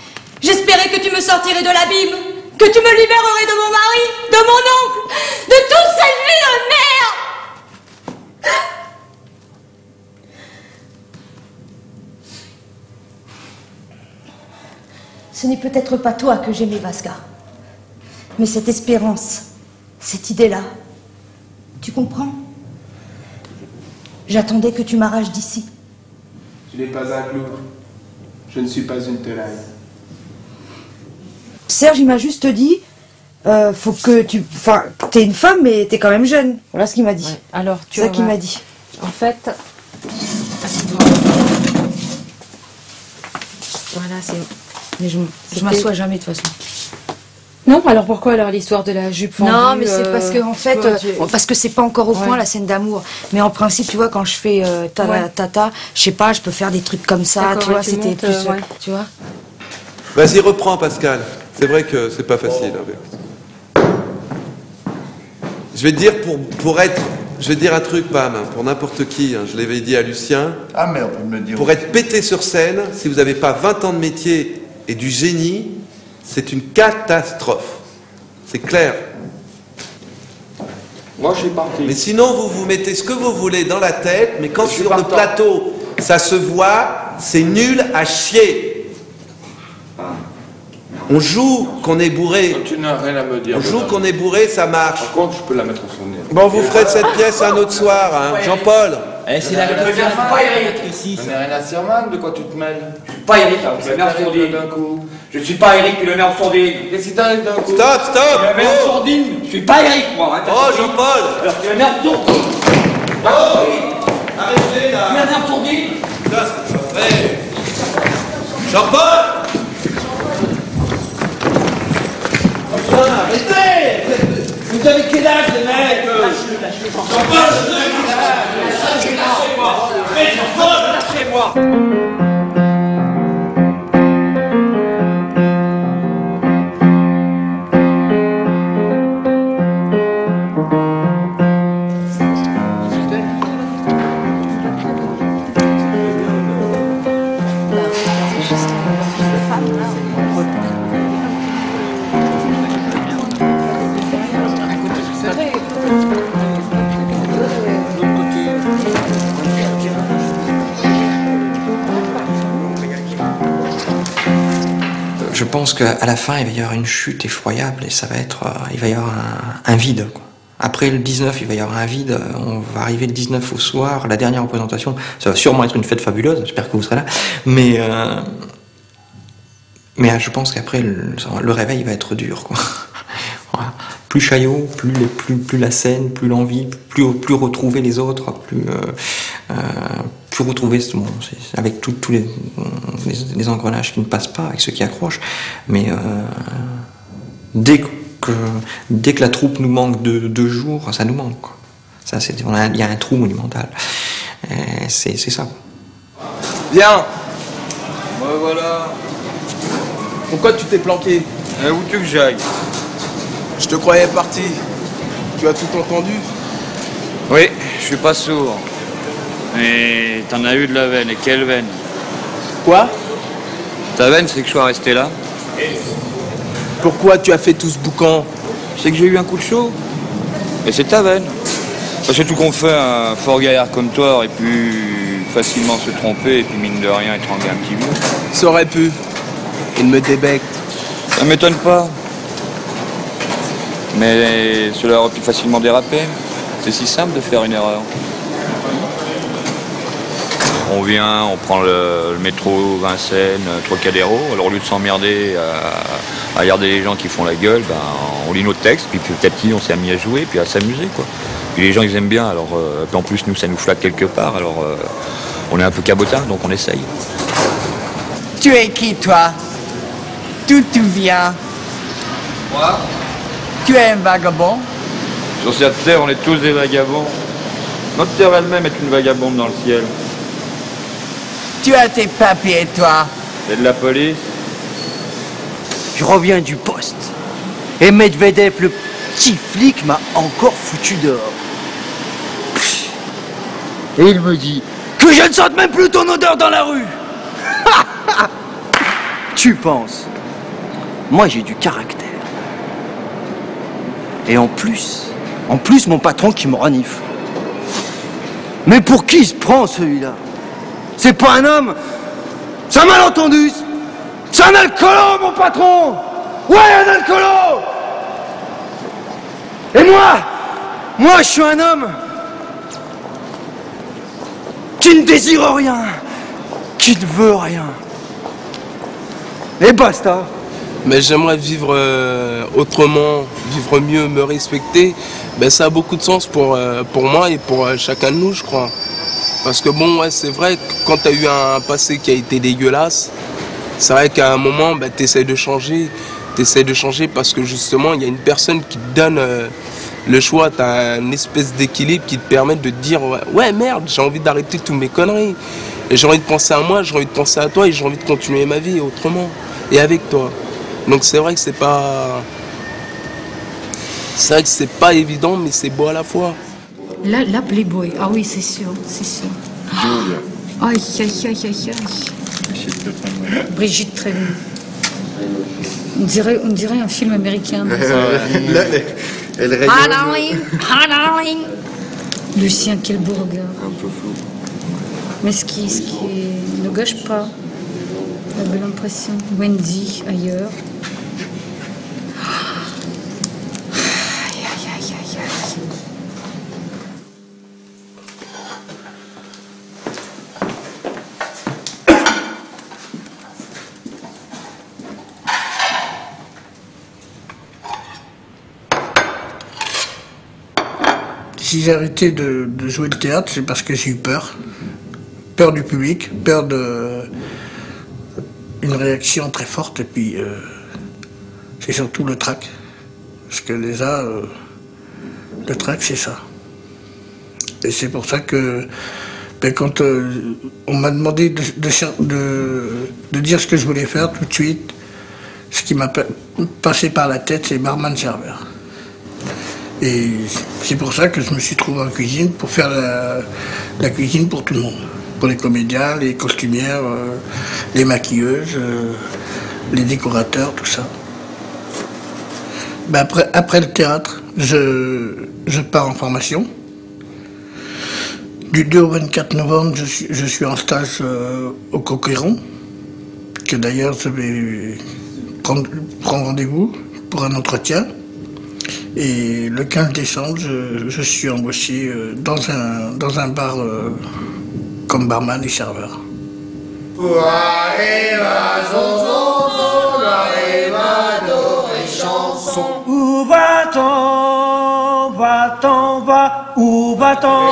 j'espérais que tu me sortirais de l'abîme, que tu me libérerais de mon mari, de mon oncle, de toute cette vie de merde. Ce n'est peut-être pas toi que j'aimais, Vasca. Mais cette espérance, cette idée-là, tu comprends? J'attendais que tu m'arraches d'ici. Tu n'es pas un clou. Je ne suis pas une tenaille. Serge, il m'a juste dit, faut que tu... Enfin, t'es une femme, mais t'es quand même jeune. Voilà ce qu'il m'a dit. Ouais. Alors, tu c'est ça qu'il m'a dit. En fait... Voilà, c'est... Mais je m'assois jamais, de toute façon. Non, alors pourquoi alors l'histoire de la jupe fendue? Non, mais c'est parce que en fait, parce que c'est pas encore au point Ouais. la scène d'amour. Mais en principe, tu vois, quand je fais tata, je sais pas, je peux faire des trucs comme ça, D'accord, tu vois, et tu c'était montes, plus, ouais. tu vois. Vas-y, reprends, Pascal. C'est vrai que c'est pas facile. Hein, je vais te dire je vais te dire un truc, Pam, hein, pour n'importe qui. Hein, je l'avais dit à Lucien. Ah merde, on peut me le dire. Pour être pété sur scène, si vous n'avez pas 20 ans de métier et du génie, c'est une catastrophe. C'est clair. Moi, je suis parti. Mais sinon, vous vous mettez ce que vous voulez dans la tête, mais quand sur le plateau, ça se voit, c'est nul à chier. On joue qu'on est bourré. Tu n'as rien à me dire. On joue qu'on est bourré, ça marche. Par contre, je peux la mettre au souvenir. Bon, vous ferez cette pièce un autre soir, hein. Jean-Paul. C'est la relation, pas Eric ici. Je n'ai rien à Sirman, de quoi tu te mêles? Je suis pas Eric, tu le mets en sourdine. Je suis pas Eric, tu le mets en sourdine. Qu'est-ce qui t'arrive d'un coup? Stop, stop. Tu le mets en sourdine. Je suis pas Eric, moi. Hein, Oh, Jean-Paul. Alors tu le mets en sourdine. Arrêtez, là. Tu le mets en sourdine. Putain, c'est pas vrai. Jean-Paul. Putain, arrêtez. Vous avez quel âge, les mecs? Jean-Paul, lâchez-moi. Je pense qu'à la fin, il va y avoir une chute effroyable et ça va être, il va y avoir un vide, quoi. Après le 19, il va y avoir un vide. On va arriver le 19 au soir, la dernière représentation. Ça va sûrement être une fête fabuleuse. J'espère que vous serez là. Mais je pense qu'après, le réveil va être dur, quoi. Voilà. Plus Chaillot, plus la scène, plus l'envie, plus retrouver les autres, plus retrouver ce monde, avec tous les engrenages qui ne passent pas, avec ceux qui accrochent. Mais dès que la troupe nous manque de 2 jours, ça nous manque, quoi. Ça, il y a un trou monumental. C'est ça. Viens. Ouais, voilà. Pourquoi tu t'es planqué? Où tu veux que j'aille? Je te croyais parti. Tu as tout entendu? Oui, je suis pas sourd. Mais t'en as eu de la veine, et quelle veine? Quoi? Ta veine, c'est que je sois resté là. Pourquoi tu as fait tout ce boucan? C'est que j'ai eu un coup de chaud. Et c'est ta veine. C'est tout qu'on fait, un fort gaillard comme toi aurait pu facilement se tromper et puis mine de rien étrangler un petit vieux. Ça aurait pu. Il me débecte. Ça m'étonne pas. Mais cela aurait pu facilement déraper. C'est si simple de faire une erreur. On vient, on prend le métro Vincennes, Trocadéro. Alors au lieu de s'emmerder à regarder les gens qui font la gueule, ben, on lit nos textes, puis petit à petit on s'est mis à jouer, puis à s'amuser, quoi. Puis les gens ils aiment bien, alors puis en plus nous ça nous flatte quelque part, alors on est un peu cabotard, donc on essaye. Tu es qui toi? D'où tu viens? Moi? Tu es un vagabond? Sur cette terre on est tous des vagabonds. Notre terre elle-même est une vagabonde dans le ciel. Tu as tes papiers, toi? C'est de la police. Je reviens du poste. Et Medvedev, le petit flic, m'a encore foutu dehors. Et il me dit que je ne sente même plus ton odeur dans la rue. Tu penses? Moi, j'ai du caractère. Et en plus, mon patron qui me renifle. Mais pour qui il se prend, celui-là? C'est pas un homme. C'est un malentendu. C'est C'est un alcoolo, mon patron! Ouais, un alcoolo! Et moi, je suis un homme qui ne désire rien, qui ne veut rien. Et basta. Mais j'aimerais vivre autrement, vivre mieux, me respecter. Ben, ça a beaucoup de sens pour moi et pour chacun de nous, je crois. Parce que bon, ouais, c'est vrai que quand tu as eu un passé qui a été dégueulasse, c'est vrai qu'à un moment, ben, tu essaies de changer. Tu essaies de changer parce que justement, il y a une personne qui te donne le choix. Tu as une espèce d'équilibre qui te permet de te dire ouais, merde, j'ai envie d'arrêter toutes mes conneries. Et j'ai envie de penser à moi, j'ai envie de penser à toi et j'ai envie de continuer ma vie autrement et avec toi. Donc c'est vrai que c'est pas... C'est vrai que c'est pas évident, mais c'est beau à la fois. La Playboy, ah oui, c'est sûr, c'est sûr. Aïe, aïe, aïe, aïe, aïe. Brigitte Trevin. On dirait un film américain. Lucien, quel beau regard. Un peu flou. Mais ce qui ne gâche pas la belle impression. Wendy, ailleurs. Aïe, aïe, aïe, aïe, aïe. Si j'ai arrêté de jouer le théâtre, c'est parce que j'ai eu peur. Peur du public, peur de une réaction très forte, et puis c'est surtout le trac. Parce que déjà, le trac, c'est ça. Et c'est pour ça que quand on m'a demandé de dire ce que je voulais faire tout de suite, ce qui m'a passé par la tête, c'est barman serveur. Et c'est pour ça que je me suis trouvé en cuisine pour faire la cuisine pour tout le monde. Pour les comédiens, les costumières, les maquilleuses, les décorateurs, tout ça. Ben après le théâtre, je pars en formation. Du 2 au 24 novembre, je suis en stage au Coqueyron, que d'ailleurs je vais prendre rendez-vous pour un entretien. Et le 15 décembre, je suis embauché dans un bar comme barman et serveur. Où va-t-on, va-t-on, va, où va-t-on?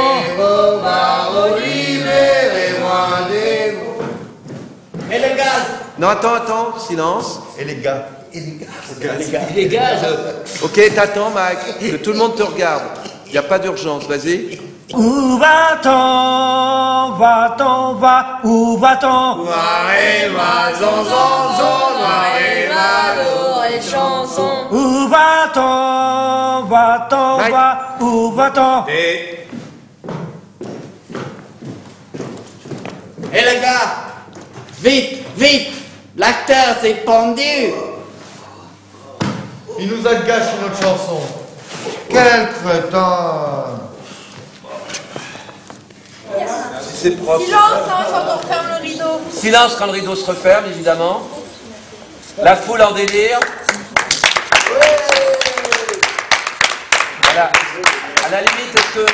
Et les gaz? Non, attends, silence. Et les gars? Les gaz. Ok, t'attends, Mac, que tout le monde te regarde. Il n'y a pas d'urgence, vas-y. Où va-t-on, va-t-on, va, où va-t-on? Où va-t-on, va-t-on, va, où va-t-on? Et les gars? Vite, vite! L'acteur s'est pendu! Il nous a gâché notre chanson. Quel crétin! C'est propre. Silence, hein, quand on ferme le rideau. Silence quand le rideau se referme, évidemment. La foule en délire. Voilà. À la limite, est-ce que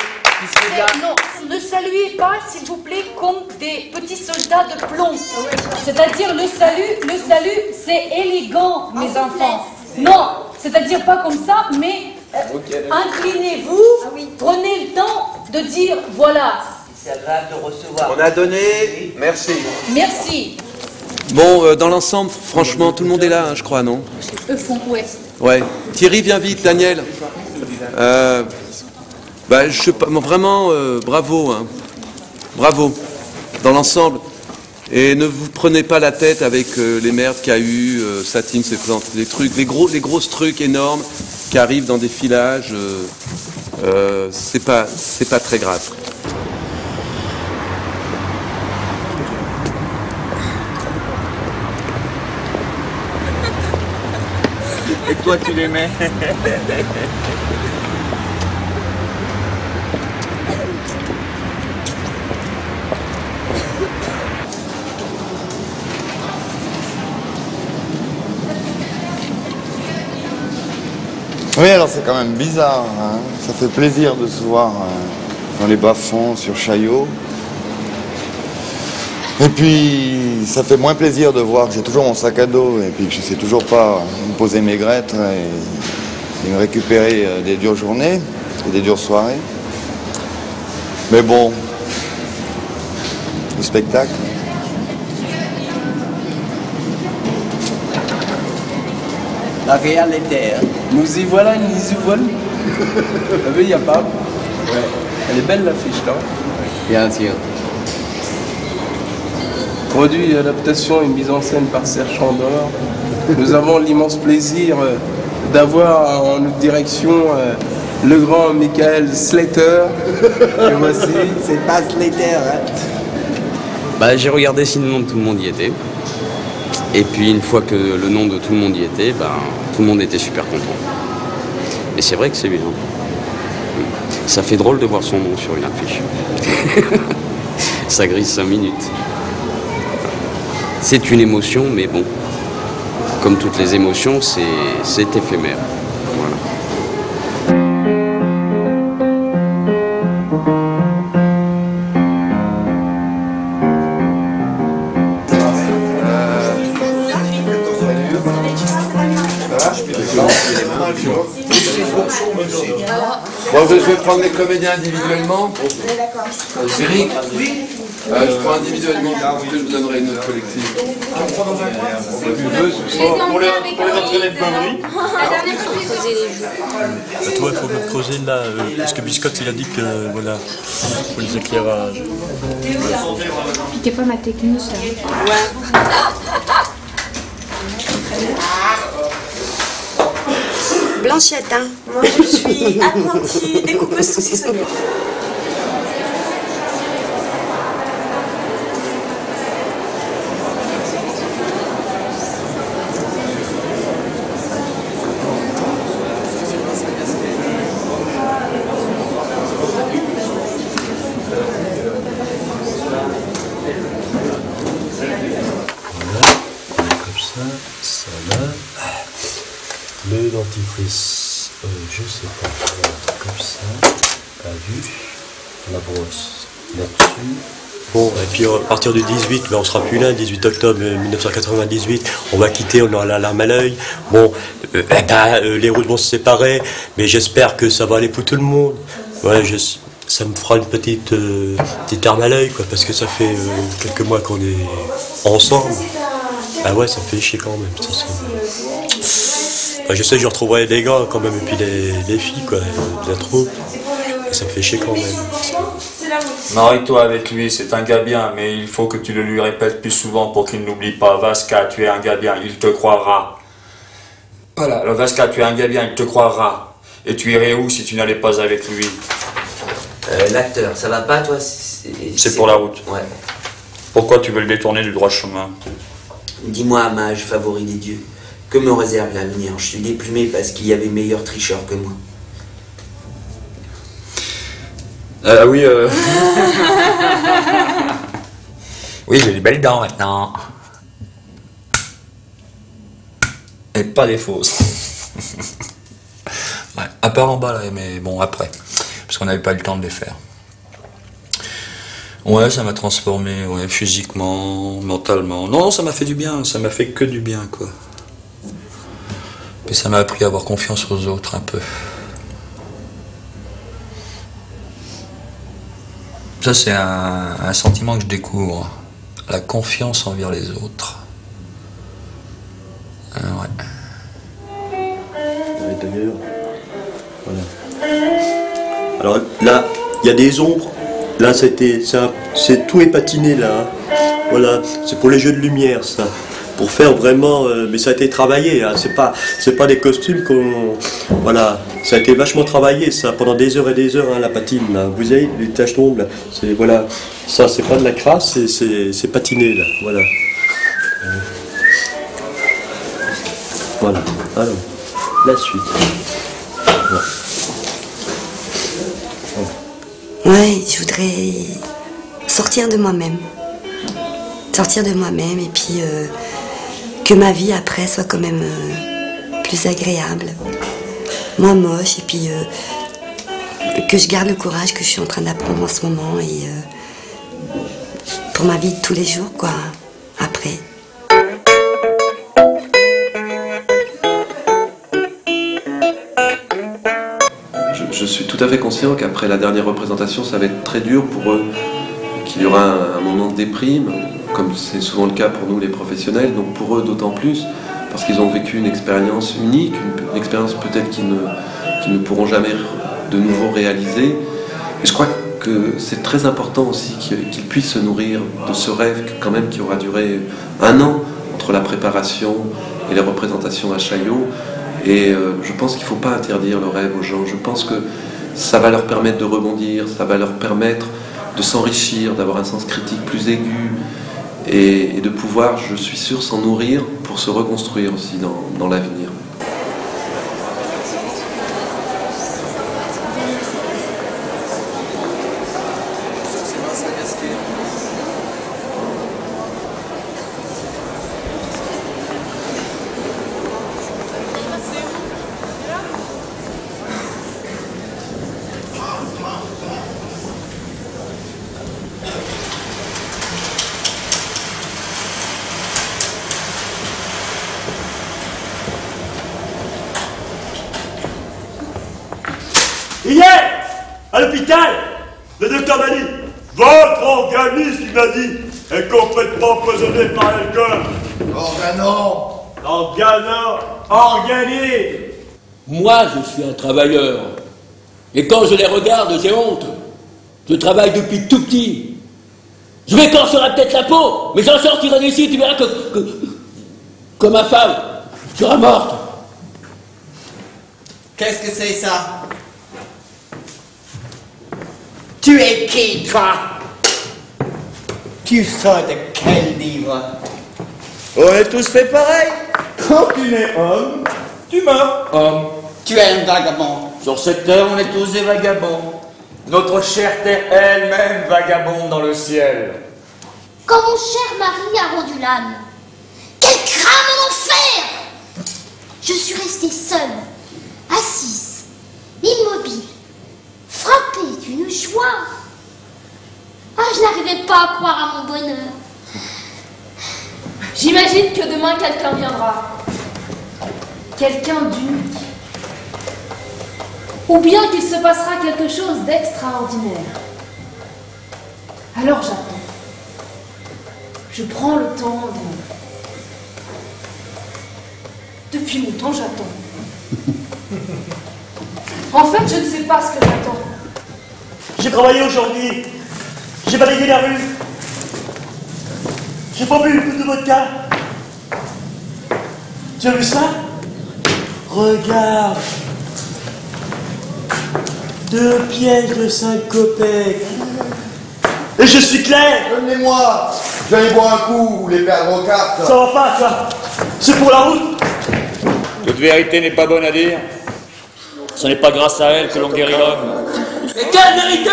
il serait bien... Non, ne saluez pas, s'il vous plaît, comme des petits soldats de plomb. C'est-à-dire le salut, c'est élégant, mes enfants. Non, c'est-à-dire pas comme ça, mais inclinez-vous, prenez le temps de dire voilà. C'est agréable de recevoir. On a donné, merci. Merci. Bon, dans l'ensemble, franchement, tout le monde est là, hein, je crois, non? Eux font ouais. Ouais. Thierry, viens vite, Daniel. Je sais pas, vraiment, bravo, hein. Bravo, dans l'ensemble. Et ne vous prenez pas la tête avec les merdes qu'il y a eu, Satine, les trucs, les grosses trucs énormes qui arrivent dans des filages. C'est pas très grave. Et toi, tu les mets? Oui, alors c'est quand même bizarre, hein. Ça fait plaisir de se voir dans les bas-fonds sur Chaillot. Et puis, ça fait moins plaisir de voir que j'ai toujours mon sac à dos et puis que je sais toujours pas me poser mes grettes et me récupérer des dures journées et des dures soirées. Mais bon, le spectacle. La réalité, hein. Nous y voilà, nous y voilà. T'as vu, il y a pas. Ouais. Elle est belle l'affiche là. Bien sûr. Produit et adaptation et mise en scène par Serge Chandor. Nous avons l'immense plaisir d'avoir en notre direction le grand Michael Slater. Et voici. C'est pas Slater, hein. Bah, j'ai regardé si le nom de tout le monde y était. Et puis une fois que le nom de tout le monde y était, ben, tout le monde était super content. Et c'est vrai que c'est bien. Ça fait drôle de voir son nom sur une affiche. Ça grise 5 minutes. C'est une émotion, mais bon, comme toutes les émotions, c'est éphémère. Voilà. Bon, je vais prendre les comédiens individuellement. Eric, je prends individuellement, que je vous donnerai une autre collective. Pour les entraîner de bonnerie. Toi, il faut me creuser là, parce que Biscotte, il a dit que, voilà, pour les éclairages. Piquez pas ma technique. Ouais. Blanchette, hein. Moi je suis apprentie découpeuse saucissonneuse. Le dentifrice, je sais pas, comme ça, pas vu, la brosse là-dessus. Bon, et puis à partir du 18, ben on sera plus là, le 18 octobre 1998, on va quitter, on aura la larme à l'œil. Bon, les routes vont se séparer, mais j'espère que ça va aller pour tout le monde. Ouais, ça me fera une petite larme à l'œil, quoi, parce que ça fait quelques mois qu'on est ensemble. Ah ouais, ça me fait chier quand même. Je sais que je retrouverai les gars quand même, et puis les filles, quoi, de la troupe. Et ça me fait chier quand même. Marie-toi avec lui, c'est un gars bien, mais il faut que tu le lui répètes plus souvent pour qu'il n'oublie pas. Vasca, tu es un gars bien, il te croira. Voilà, le Vasca, tu es un gars bien, il te croira. Et tu irais où si tu n'allais pas avec lui? L'acteur, ça va pas toi? C'est pour la route. Ouais. Pourquoi tu veux le détourner du droit chemin? Dis-moi, mage favori des dieux, que me réserve l'avenir? Je suis déplumé parce qu'il y avait meilleur tricheur que moi. Ah oui, oui, j'ai des belles dents maintenant. Et pas des fausses. Ouais, à part en bas là, mais bon, après. Parce qu'on n'avait pas eu le temps de les faire. Ouais, ça m'a transformé, ouais, physiquement, mentalement. Non, ça m'a fait du bien, ça m'a fait que du bien, quoi. Et ça m'a appris à avoir confiance aux autres, un peu. Ça, c'est un sentiment que je découvre. La confiance envers les autres. Ouais. D'ailleurs, voilà. Alors là, il y a des ombres. Là, c'est tout est patiné là. Voilà, c'est pour les jeux de lumière, ça. Pour faire vraiment, mais ça a été travaillé. Hein. C'est pas des costumes qu'on, voilà, ça a été vachement travaillé, ça, pendant des heures et des heures, hein, la patine. Là. Vous voyez les taches d'ombre, là. C'est voilà, ça, c'est pas de la crasse, c'est patiné là. Voilà. Voilà. Alors, la suite. Voilà. Ouais, je voudrais sortir de moi-même. Sortir de moi-même et puis que ma vie après soit quand même plus agréable. moins moche et puis que je garde le courage que je suis en train d'apprendre en ce moment et pour ma vie de tous les jours, quoi, après. Je suis tout à fait conscient qu'après la dernière représentation, ça va être très dur pour eux, qu'il y aura un moment de déprime, comme c'est souvent le cas pour nous les professionnels, donc pour eux d'autant plus, parce qu'ils ont vécu une expérience unique, une expérience peut-être qu'ils ne pourront jamais de nouveau réaliser. Et je crois que c'est très important aussi qu'ils puissent se nourrir de ce rêve quand même qui aura duré 1 an entre la préparation et les représentations à Chaillot. Et je pense qu'il ne faut pas interdire le rêve aux gens. Je pense que ça va leur permettre de rebondir, ça va leur permettre de s'enrichir, d'avoir un sens critique plus aigu et de pouvoir, je suis sûr, s'en nourrir pour se reconstruire aussi dans l'avenir. Hier, à l'hôpital, le docteur m'a dit « Votre organisme, il m'a dit, est complètement empoisonné par l'alcool. » Organisme. Moi, je suis un travailleur. Et quand je les regarde, j'ai honte. Je travaille depuis tout petit. Je m'écorcherai peut-être la peau, mais j'en sortirai d'ici, tu verras que ma femme sera morte. Qu'est-ce que c'est ça? Tu es qui, toi? Tu sors de quel livre? On est tous fait pareil. Quand tu nais homme, tu meurs homme. Tu es un vagabond. Sur cette terre, on est tous des vagabonds. Notre chère terre elle-même vagabonde dans le ciel. Quand mon cher mari a rendu l'âme, quel crame en enfer! Je suis restée seule, assise, immobile, frappée d'une joie. Ah, je n'arrivais pas à croire à mon bonheur. J'imagine que demain quelqu'un viendra. Quelqu'un d'unique. Ou bien qu'il se passera quelque chose d'extraordinaire. Alors j'attends. Je prends le temps de... Depuis longtemps, j'attends. En fait, je ne sais pas ce que j'attends. J'ai travaillé aujourd'hui. J'ai balayé la rue. J'ai pas bu une goutte de vodka. Tu as vu ça? Regarde. 2 pièces de 5 kopecks. Et je suis clair. Donnez-moi. Je vais aller boire un coup ou les perdre aux cartes. Ça va pas, ça. C'est pour la route. Toute vérité n'est pas bonne à dire. Ce n'est pas grâce à elle que l'on guérit l'homme. Mais quelle vérité?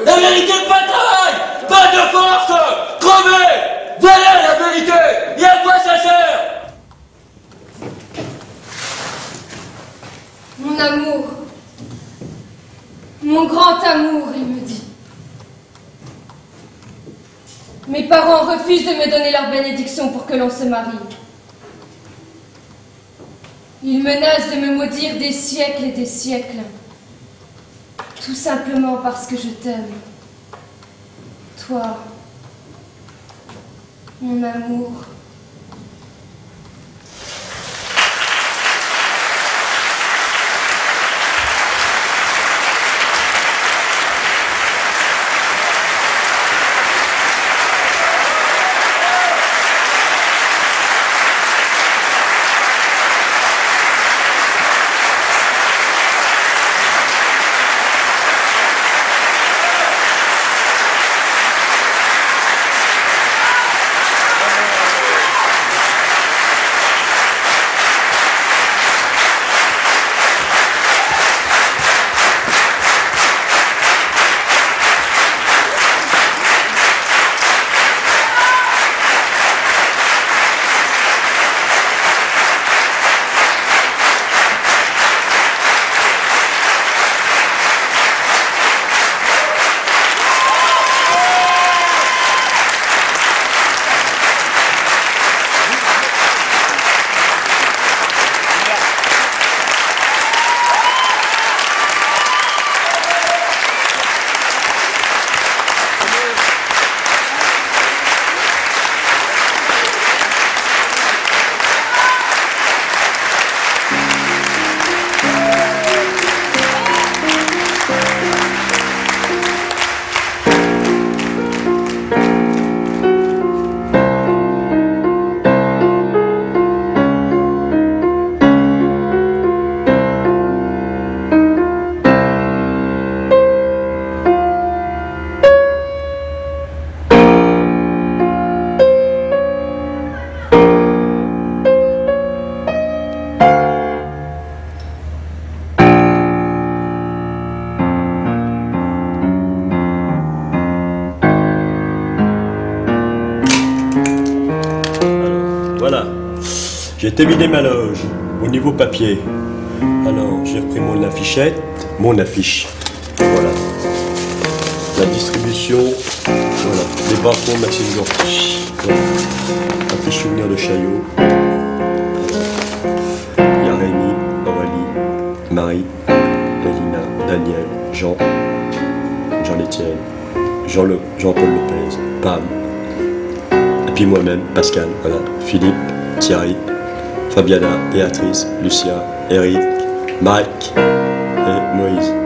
La vérité, pas de travail, pas de force, crever. Voilà la vérité. Et à quoi ça sert? Mon amour. Mon grand amour, il me dit. Mes parents refusent de me donner leur bénédiction pour que l'on se marie. Ils menacent de me maudire des siècles et des siècles. Tout simplement parce que je t'aime. Toi, mon amour. terminé ma loge, au niveau papier. Alors, j'ai repris mon affichette, mon affiche. Voilà. La distribution, voilà. Les bas-fonds de Maxime Gorky. Voilà. Affiche souvenir de Chaillot. Il y a Rémi, Aurélie, Marie, Elina, Daniel, Jean, Jean-Étienne, Jean-Paul Lopez, Pam. Et puis moi-même, Pascal, voilà. Philippe, Thierry, Fabiana, Béatrice, Lucia, Eric, Mike et Moïse.